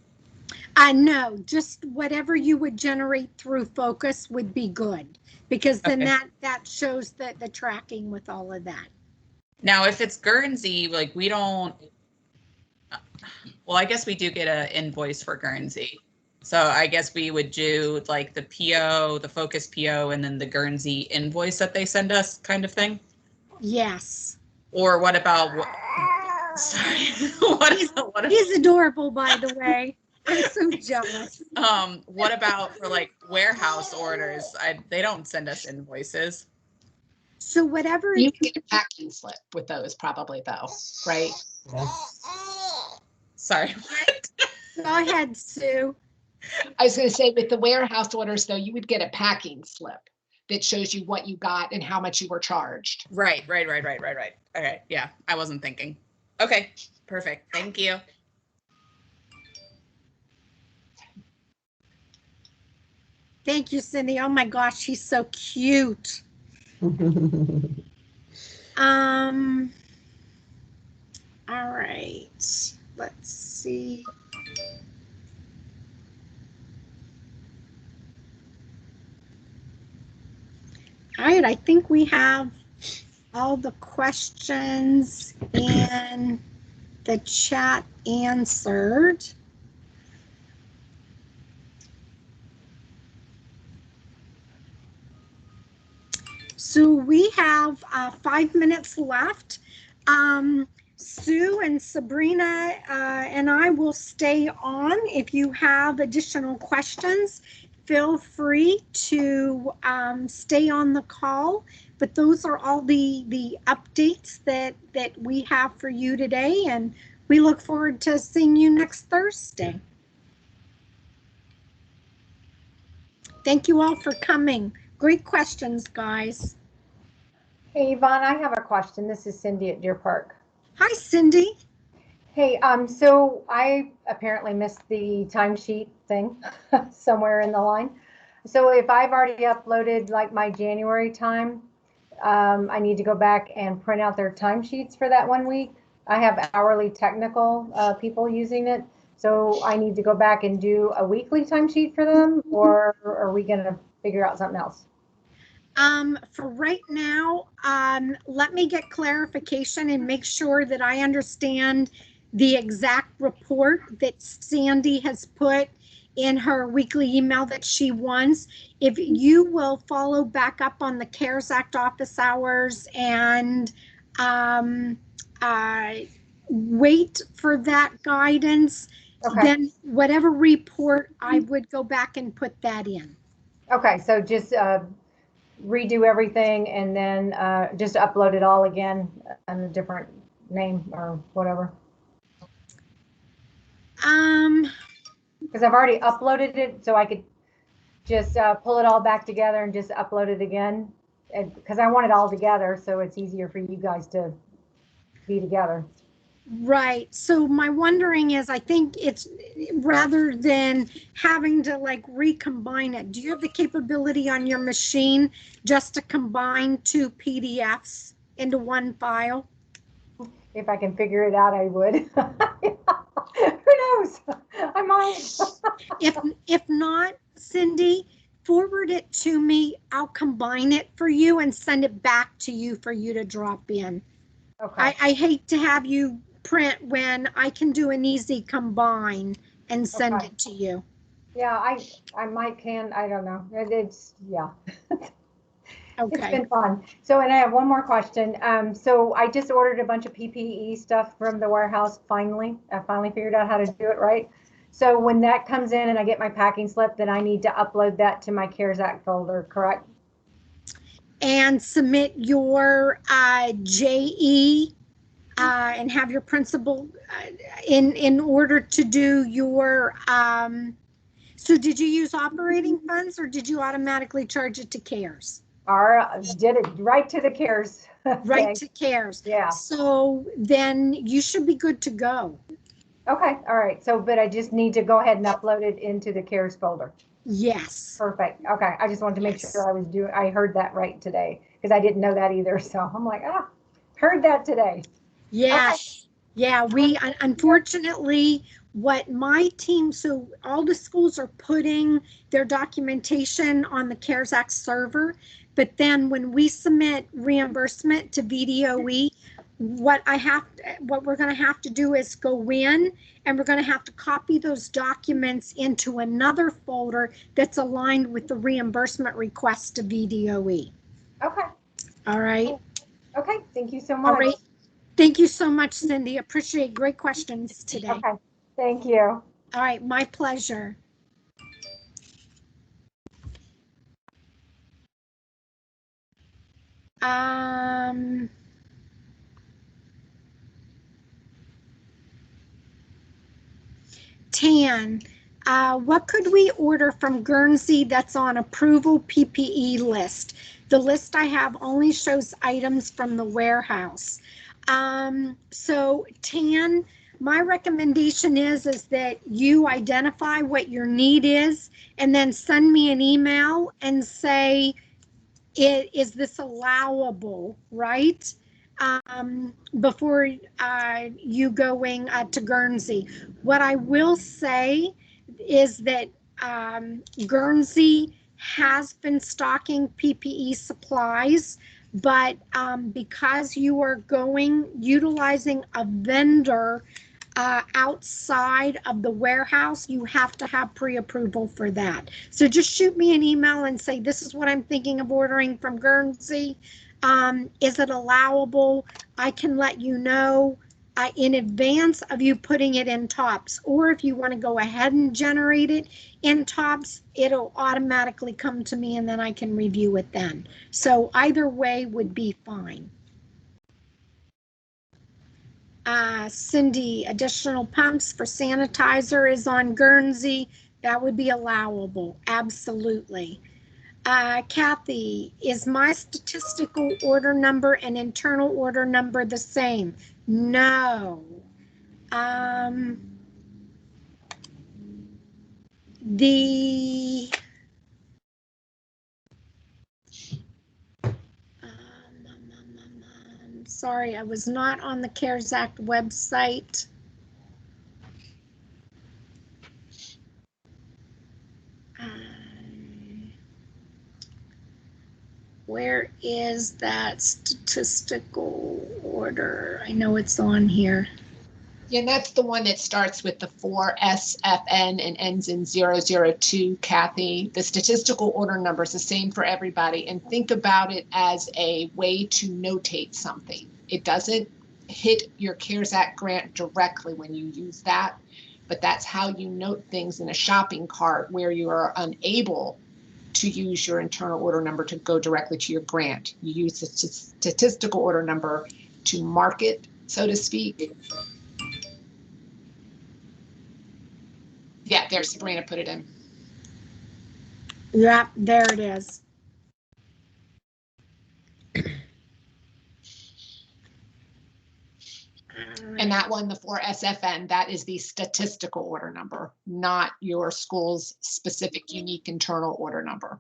No, just whatever you would generate through focus would be good, because then Okay. that shows that the tracking with all of that. Now, if it's Guernsey, like we don't, well, I guess we do get an invoice for Guernsey. So I guess we would do like the PO, the focus PO, and then the Guernsey invoice that they send us kind of thing? Yes. Or what about, sorry, what He's adorable, by the way. I'm so jealous. What about for like warehouse orders? They don't send us invoices. So whatever. You can get a packing slip with those probably though, right? Sorry, what? Go ahead, Sue. I was going to say with the warehouse orders though, you would get a packing slip that shows you what you got and how much you were charged. Right. Okay, yeah, I wasn't thinking. Okay, perfect. Thank you. Thank you, Cindy. Oh my gosh, she's so cute. All right, let's see. All right, I think we have all the questions in the chat answered. So we have 5 minutes left. Sue and Sabrina and I will stay on. If you have additional questions, feel free to stay on the call. But those are all the updates that we have for you today, and we look forward to seeing you next Thursday. Thank you all for coming. Great questions, guys. Hey, Yvonne, I have a question. This is Cindy at Deer Park. Hi, Cindy. Hey, so I apparently missed the timesheet thing somewhere in the line. So if I've already uploaded like my January time, I need to go back and print out their timesheets for that 1 week. I have hourly technical people using it. So I need to go back and do a weekly timesheet for them, or are we going to figure out something else? For right now, let me get clarification and make sure that I understand the exact report that Sandy has put in her weekly email that she wants. If you will follow back up on the CARES Act office hours and wait for that guidance, Okay. then whatever report, I would go back and put that in. Okay, so just redo everything and then just upload it all again on a different name or whatever. Because I've already uploaded it, so I could just pull it all back together and just upload it again. Because I want it all together, so it's easier for you guys to be together. Right. So my wondering is, I think it's rather than having to like recombine it, do you have the capability on your machine just to combine 2 PDFs into one file? If I can figure it out, I would. Who knows? I might. If not, Cindy, forward it to me. I'll combine it for you and send it back to you for you to drop in. Okay. I hate to have you print when I can do an easy combine and send Okay. it to you. Yeah, I might can. I don't know. It's yeah. Okay. It's been fun. So, and I have one more question. So I just ordered a bunch of PPE stuff from the warehouse. Finally, I finally figured out how to do it right. So when that comes in and I get my packing slip, then I need to upload that to my CARES Act folder, correct? And submit your JE and have your principal in order to do your. So did you use operating funds or did you automatically charge it to CARES? Did it right to the CARES. Right to CARES. Yeah. So then you should be good to go. Okay. All right. So, but I just need to go ahead and upload it into the CARES folder. Yes. Perfect. Okay. I just wanted to make sure I heard that right today because I didn't know that either. So I'm like, heard that today. Yes. Okay. Yeah. We unfortunately, what my team, so all the schools are putting their documentation on the CARES Act server, but then when we submit reimbursement to VDOE, what we're going to have to do is go in and we're going to have to copy those documents into another folder that's aligned with the reimbursement request to VDOE. Okay. All right. Okay. Thank you so much. All right. Thank you so much, Cindy. Appreciate great questions today. Okay. Thank you. All right. My pleasure. Tan, what could we order from Guernsey that's on approval PPE list? The list I have only shows items from the warehouse. So Tan, My recommendation is that you identify what your need is and then send me an email and say, is this allowable, right? Before you going to Guernsey. What I will say is that Guernsey has been stocking PPE supplies, but because you are utilizing a vendor outside of the warehouse, you have to have pre-approval for that. So just shoot me an email and say, this is what I'm thinking of ordering from Guernsey. Is it allowable? I can let you know in advance of you putting it in TOPS. Or if you want to go ahead and generate it in TOPS, it'll automatically come to me and then I can review it then. So either way would be fine. Cindy, additional pumps for sanitizer is on Guernsey. That would be allowable, absolutely. Kathy, is my statistical order number and internal order number the same? No. Sorry, I was not on the CARES Act website. Where is that statistical order? I know it's on here. Yeah, that's the one that starts with the 4SFN and ends in 002, Kathy. The statistical order number is the same for everybody, and think about it as a way to notate something. It doesn't hit your CARES Act grant directly when you use that, but that's how you note things in a shopping cart where you are unable to use your internal order number to go directly to your grant. You use the statistical order number to mark it, so to speak. Yeah, there, Sabrina put it in. Yep, there it is. And that one, the 4SFN, that is the statistical order number, not your school's specific unique internal order number.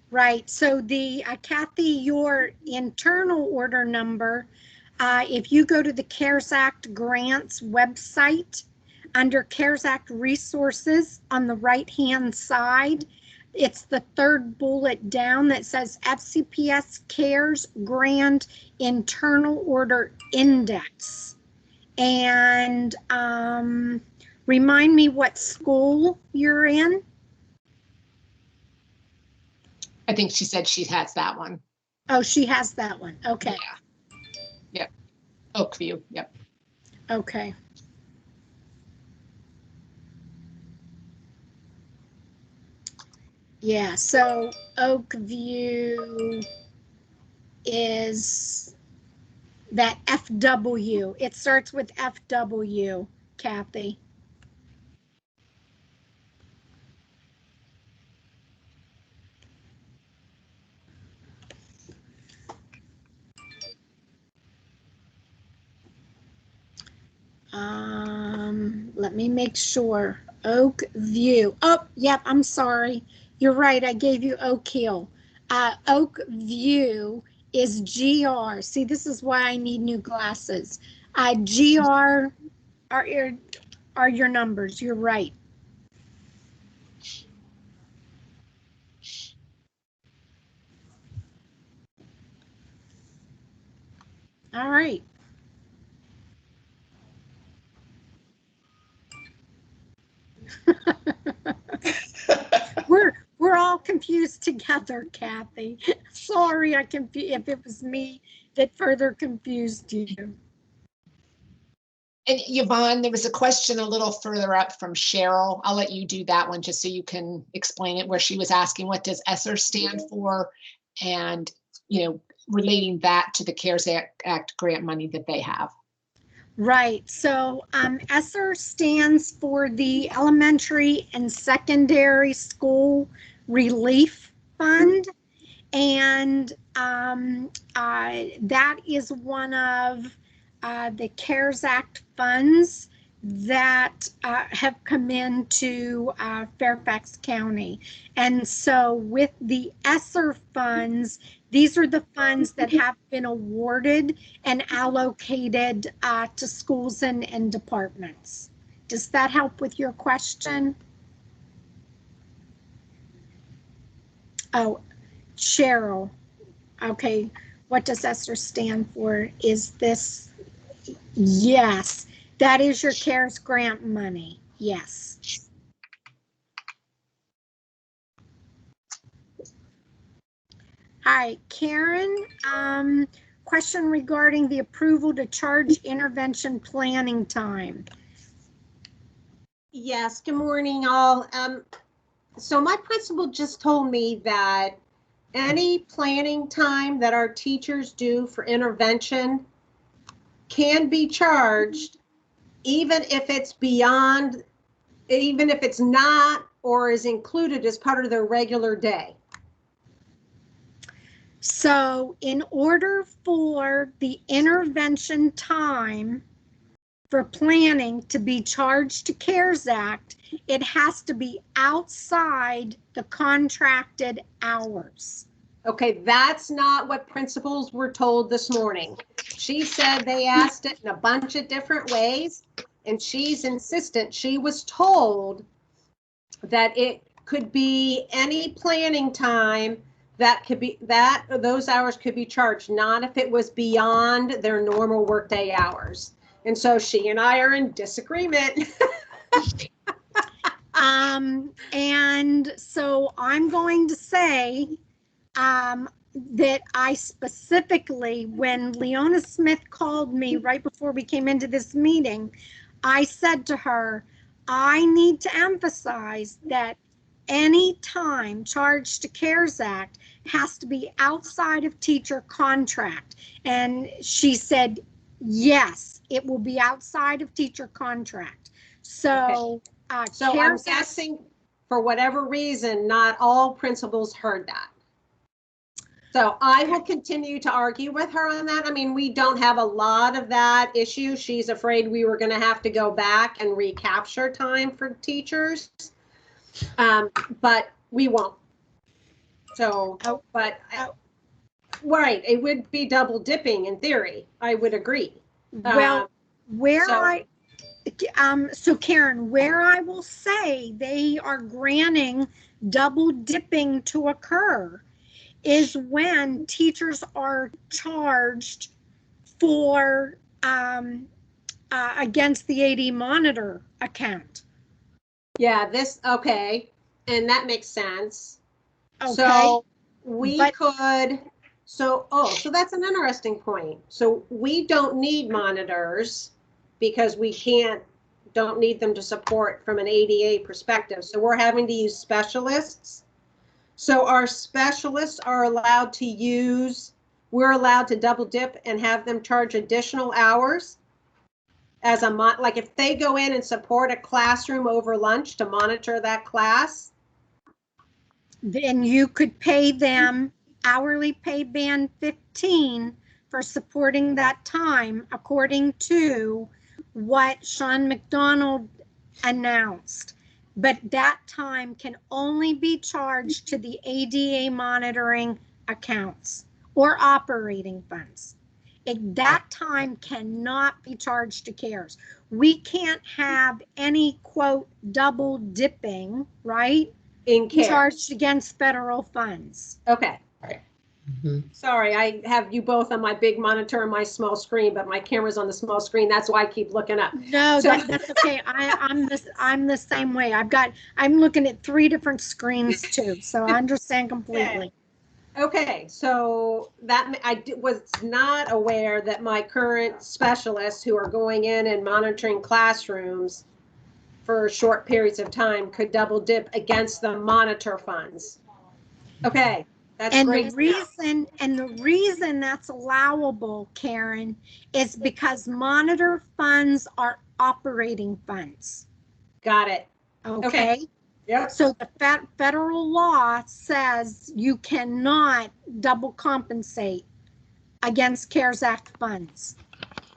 Right, so the Kathy, your internal order number, if you go to the CARES Act grants website, under CARES Act resources on the right-hand side, it's the third bullet down that says FCPS CARES Grant Internal Order Index. And remind me what school you're in. I think she said she has that one. Oh, she has that one. Okay. Yeah. Yep. Oakview. Yep. Okay. Yeah, so Oakview is that FW. It starts with FW, Kathy. Let me make sure. Oakview. Oh, yep, I'm sorry. You're right, I gave you Oak Hill. Oakview is GR. See, this is why I need new glasses. GR are your numbers. You're right. All right. We're all confused together, Kathy. Sorry, if it was me that further confused you. And Yvonne, there was a question a little further up from Cheryl. I'll let you do that one just so you can explain it, where she was asking, what does ESSER stand for? And, relating that to the CARES Act grant money that they have. Right. So ESSER stands for the Elementary and Secondary School Relief Fund. And that is one of the CARES Act funds that have come into Fairfax County. And so with the ESSER funds, these are the funds that have been awarded and allocated to schools and departments. Does that help with your question? Oh, Cheryl. Okay, what does ESSER stand for? Is this? Yes, that is your CARES grant money. Yes. Hi, Karen. Question regarding the approval to charge intervention planning time. Yes, good morning, all. So my principal just told me that any planning time that our teachers do for intervention can be charged, even if it's beyond, even if it's not or is included as part of their regular day. So in order for the intervention time for planning to be charged to CARES Act, it has to be outside the contracted hours. Okay, that's not what principals were told this morning. She said they asked it in a bunch of different ways, and she's insistent. She was told that it could be any planning time that could be, that those hours could be charged, not if it was beyond their normal workday hours. And so she and I are in disagreement. And so I'm going to say that I specifically, when Leona Smith called me right before we came into this meeting, I said to her, I need to emphasize that any time charged to CARES Act has to be outside of teacher contract. And she said, yes, it will be outside of teacher contract. So, So I'm guessing for whatever reason, not all principals heard that. So I will continue to argue with her on that. I mean, we don't have a lot of that issue. She's afraid we were going to have to go back and recapture time for teachers. But we won't. So, right, it would be double dipping in theory. I would agree. Well, so Karen, where I will say they are granting double dipping to occur is when teachers are charged for against the AD monitor account. Yeah, okay. And that makes sense. Okay. So so that's an interesting point. So we don't need monitors because we don't need them to support from an ADA perspective. So we're having to use specialists. So our specialists are allowed to we're allowed to double dip and have them charge additional hours as like if they go in and support a classroom over lunch to monitor that class. Then you could pay them hourly pay band 15 for supporting that time, according to what Sean McDonald announced. But that time can only be charged to the ADA monitoring accounts or operating funds. That time cannot be charged to CARES. We can't have any, quote, double dipping, right? In CARES. Charged against federal funds. Okay. Right. Sorry, I have you both on my big monitor and my small screen, but my camera's on the small screen. That's why I keep looking up. No, that's okay. I'm the same way. I'm looking at 3 different screens too, so I understand completely. Okay, so that I was not aware that my current specialists who are going in and monitoring classrooms for short periods of time could double dip against the monitor funds. Okay. That's great. The reason that's allowable, Karen, is because monitor funds are operating funds. Got it. Okay. Yeah. So the federal law says you cannot double compensate against CARES Act funds.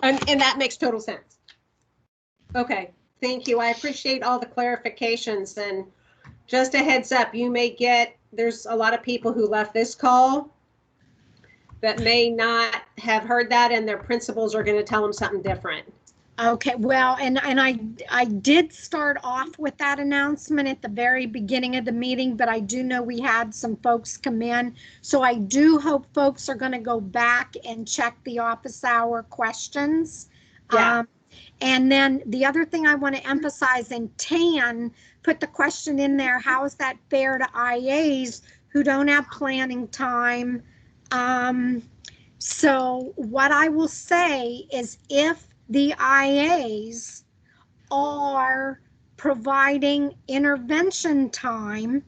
And that makes total sense. Okay, thank you. I appreciate all the clarifications, and just a heads up, there's a lot of people who left this call that may not have heard that, and their principals are going to tell them something different. Okay, well, and I did start off with that announcement at the very beginning of the meeting, but I do know we had some folks come in. So I do hope folks are going to go back and check the office hour questions. Yeah. And then the other thing I want to emphasize, and Tan put the question in there, how is that fair to IAs who don't have planning time? So what I will say is, if the IAs are providing intervention time,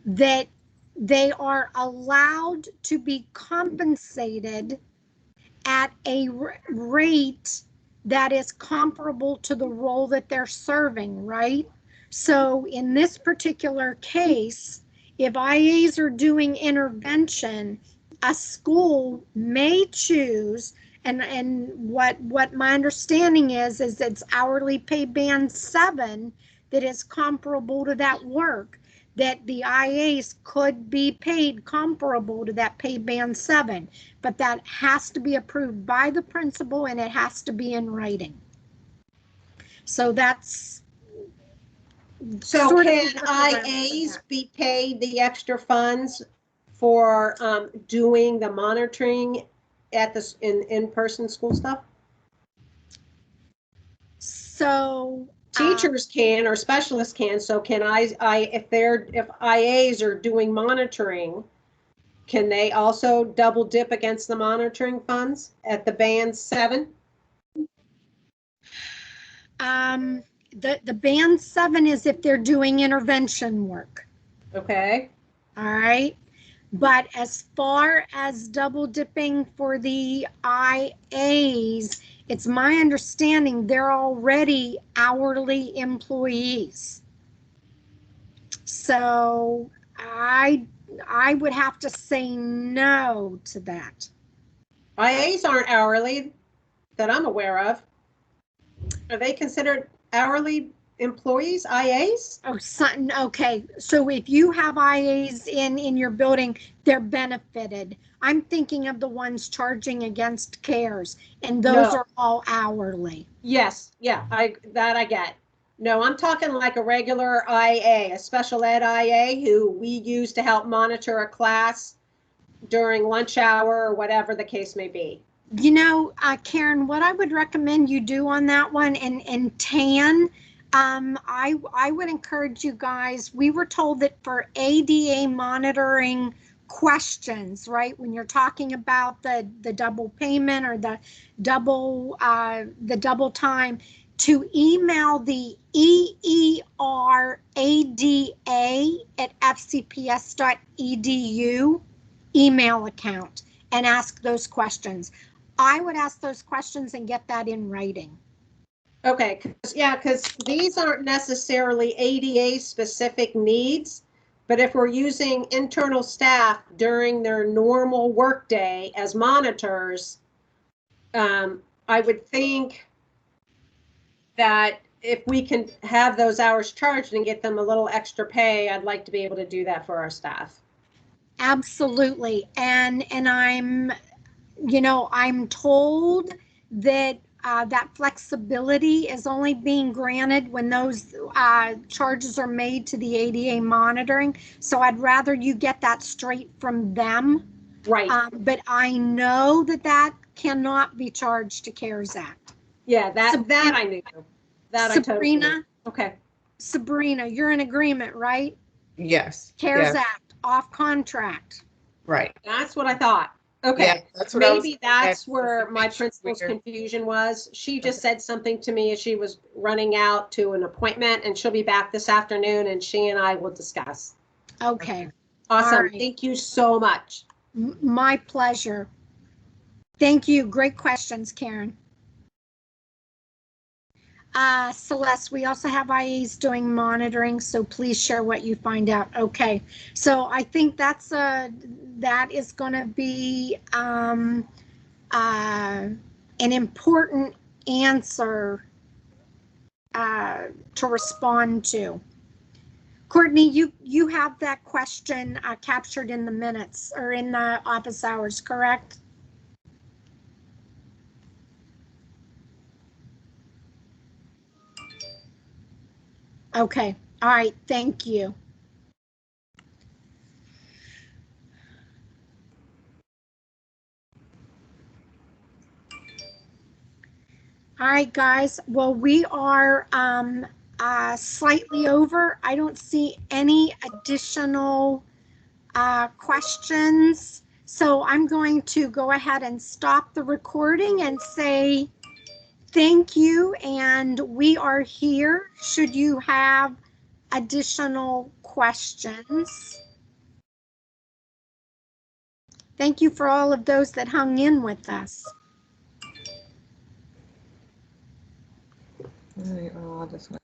that they are allowed to be compensated at a rate that is comparable to the role that they're serving, right? So in this particular case, if IAs are doing intervention, a school may choose, and what my understanding is it's hourly pay band 7 that is comparable to that work, that the IAs could be paid comparable to that pay band 7, but that has to be approved by the principal and it has to be in writing. So that's So sort of can IAs be paid the extra funds for doing the monitoring at the in-person school stuff? So teachers can, or specialists can. So can if IAs are doing monitoring, can they also double dip against the monitoring funds at the band 7? The band 7 is if they're doing intervention work. Okay. All right. But as far as double dipping for the IAs, it's my understanding they're already hourly employees. So I would have to say no to that. IAs aren't hourly that I'm aware of. Are they considered hourly employees, IAs? Oh, okay. So if you have IAs in your building, they're benefited. I'm thinking of the ones charging against CARES, and those are all hourly. Yes, yeah, I get. No, I'm talking like a regular IA, a special ed IA who we use to help monitor a class during lunch hour or whatever the case may be. You know, Karen, what I would recommend you do on that one, and Tan, I would encourage you guys, we were told that for ADA monitoring questions, right, when you're talking about the double payment or the double time, to email the EERADA@fcps.edu email account and ask those questions. I would ask those questions and get that in writing. Okay, because these aren't necessarily ADA specific needs, but if we're using internal staff during their normal workday as monitors, I would think that if we can have those hours charged and get them a little extra pay, I'd like to be able to do that for our staff. Absolutely. And I'm told that that flexibility is only being granted when those charges are made to the ADA monitoring. So I'd rather you get that straight from them. Right. But I know that cannot be charged to CARES Act. Yeah, that I knew. That Sabrina, I totally knew. Okay. Sabrina, you're in agreement, right? Yes. CARES yes. Act, off contract. Right. That's what I thought. Okay. Yeah, that's what Maybe that's where my Weird. principal's confusion was. She just said something to me as she was running out to an appointment, and she'll be back this afternoon, and she and I will discuss. Okay. Awesome. Right. Thank you so much. My pleasure. Thank you. Great questions, Karen. Celeste, we also have IAs doing monitoring, so please share what you find out. Okay, so I think that is going to be an important answer to respond to. Courtney, you have that question captured in the minutes or in the office hours, correct? Okay, all right, thank you. All right, guys, well, we are slightly over. I don't see any additional questions. So I'm going to go ahead and stop the recording and say thank you. And we are here should you have additional questions. Thank you for all of those that hung in with us. All right, well, I'll just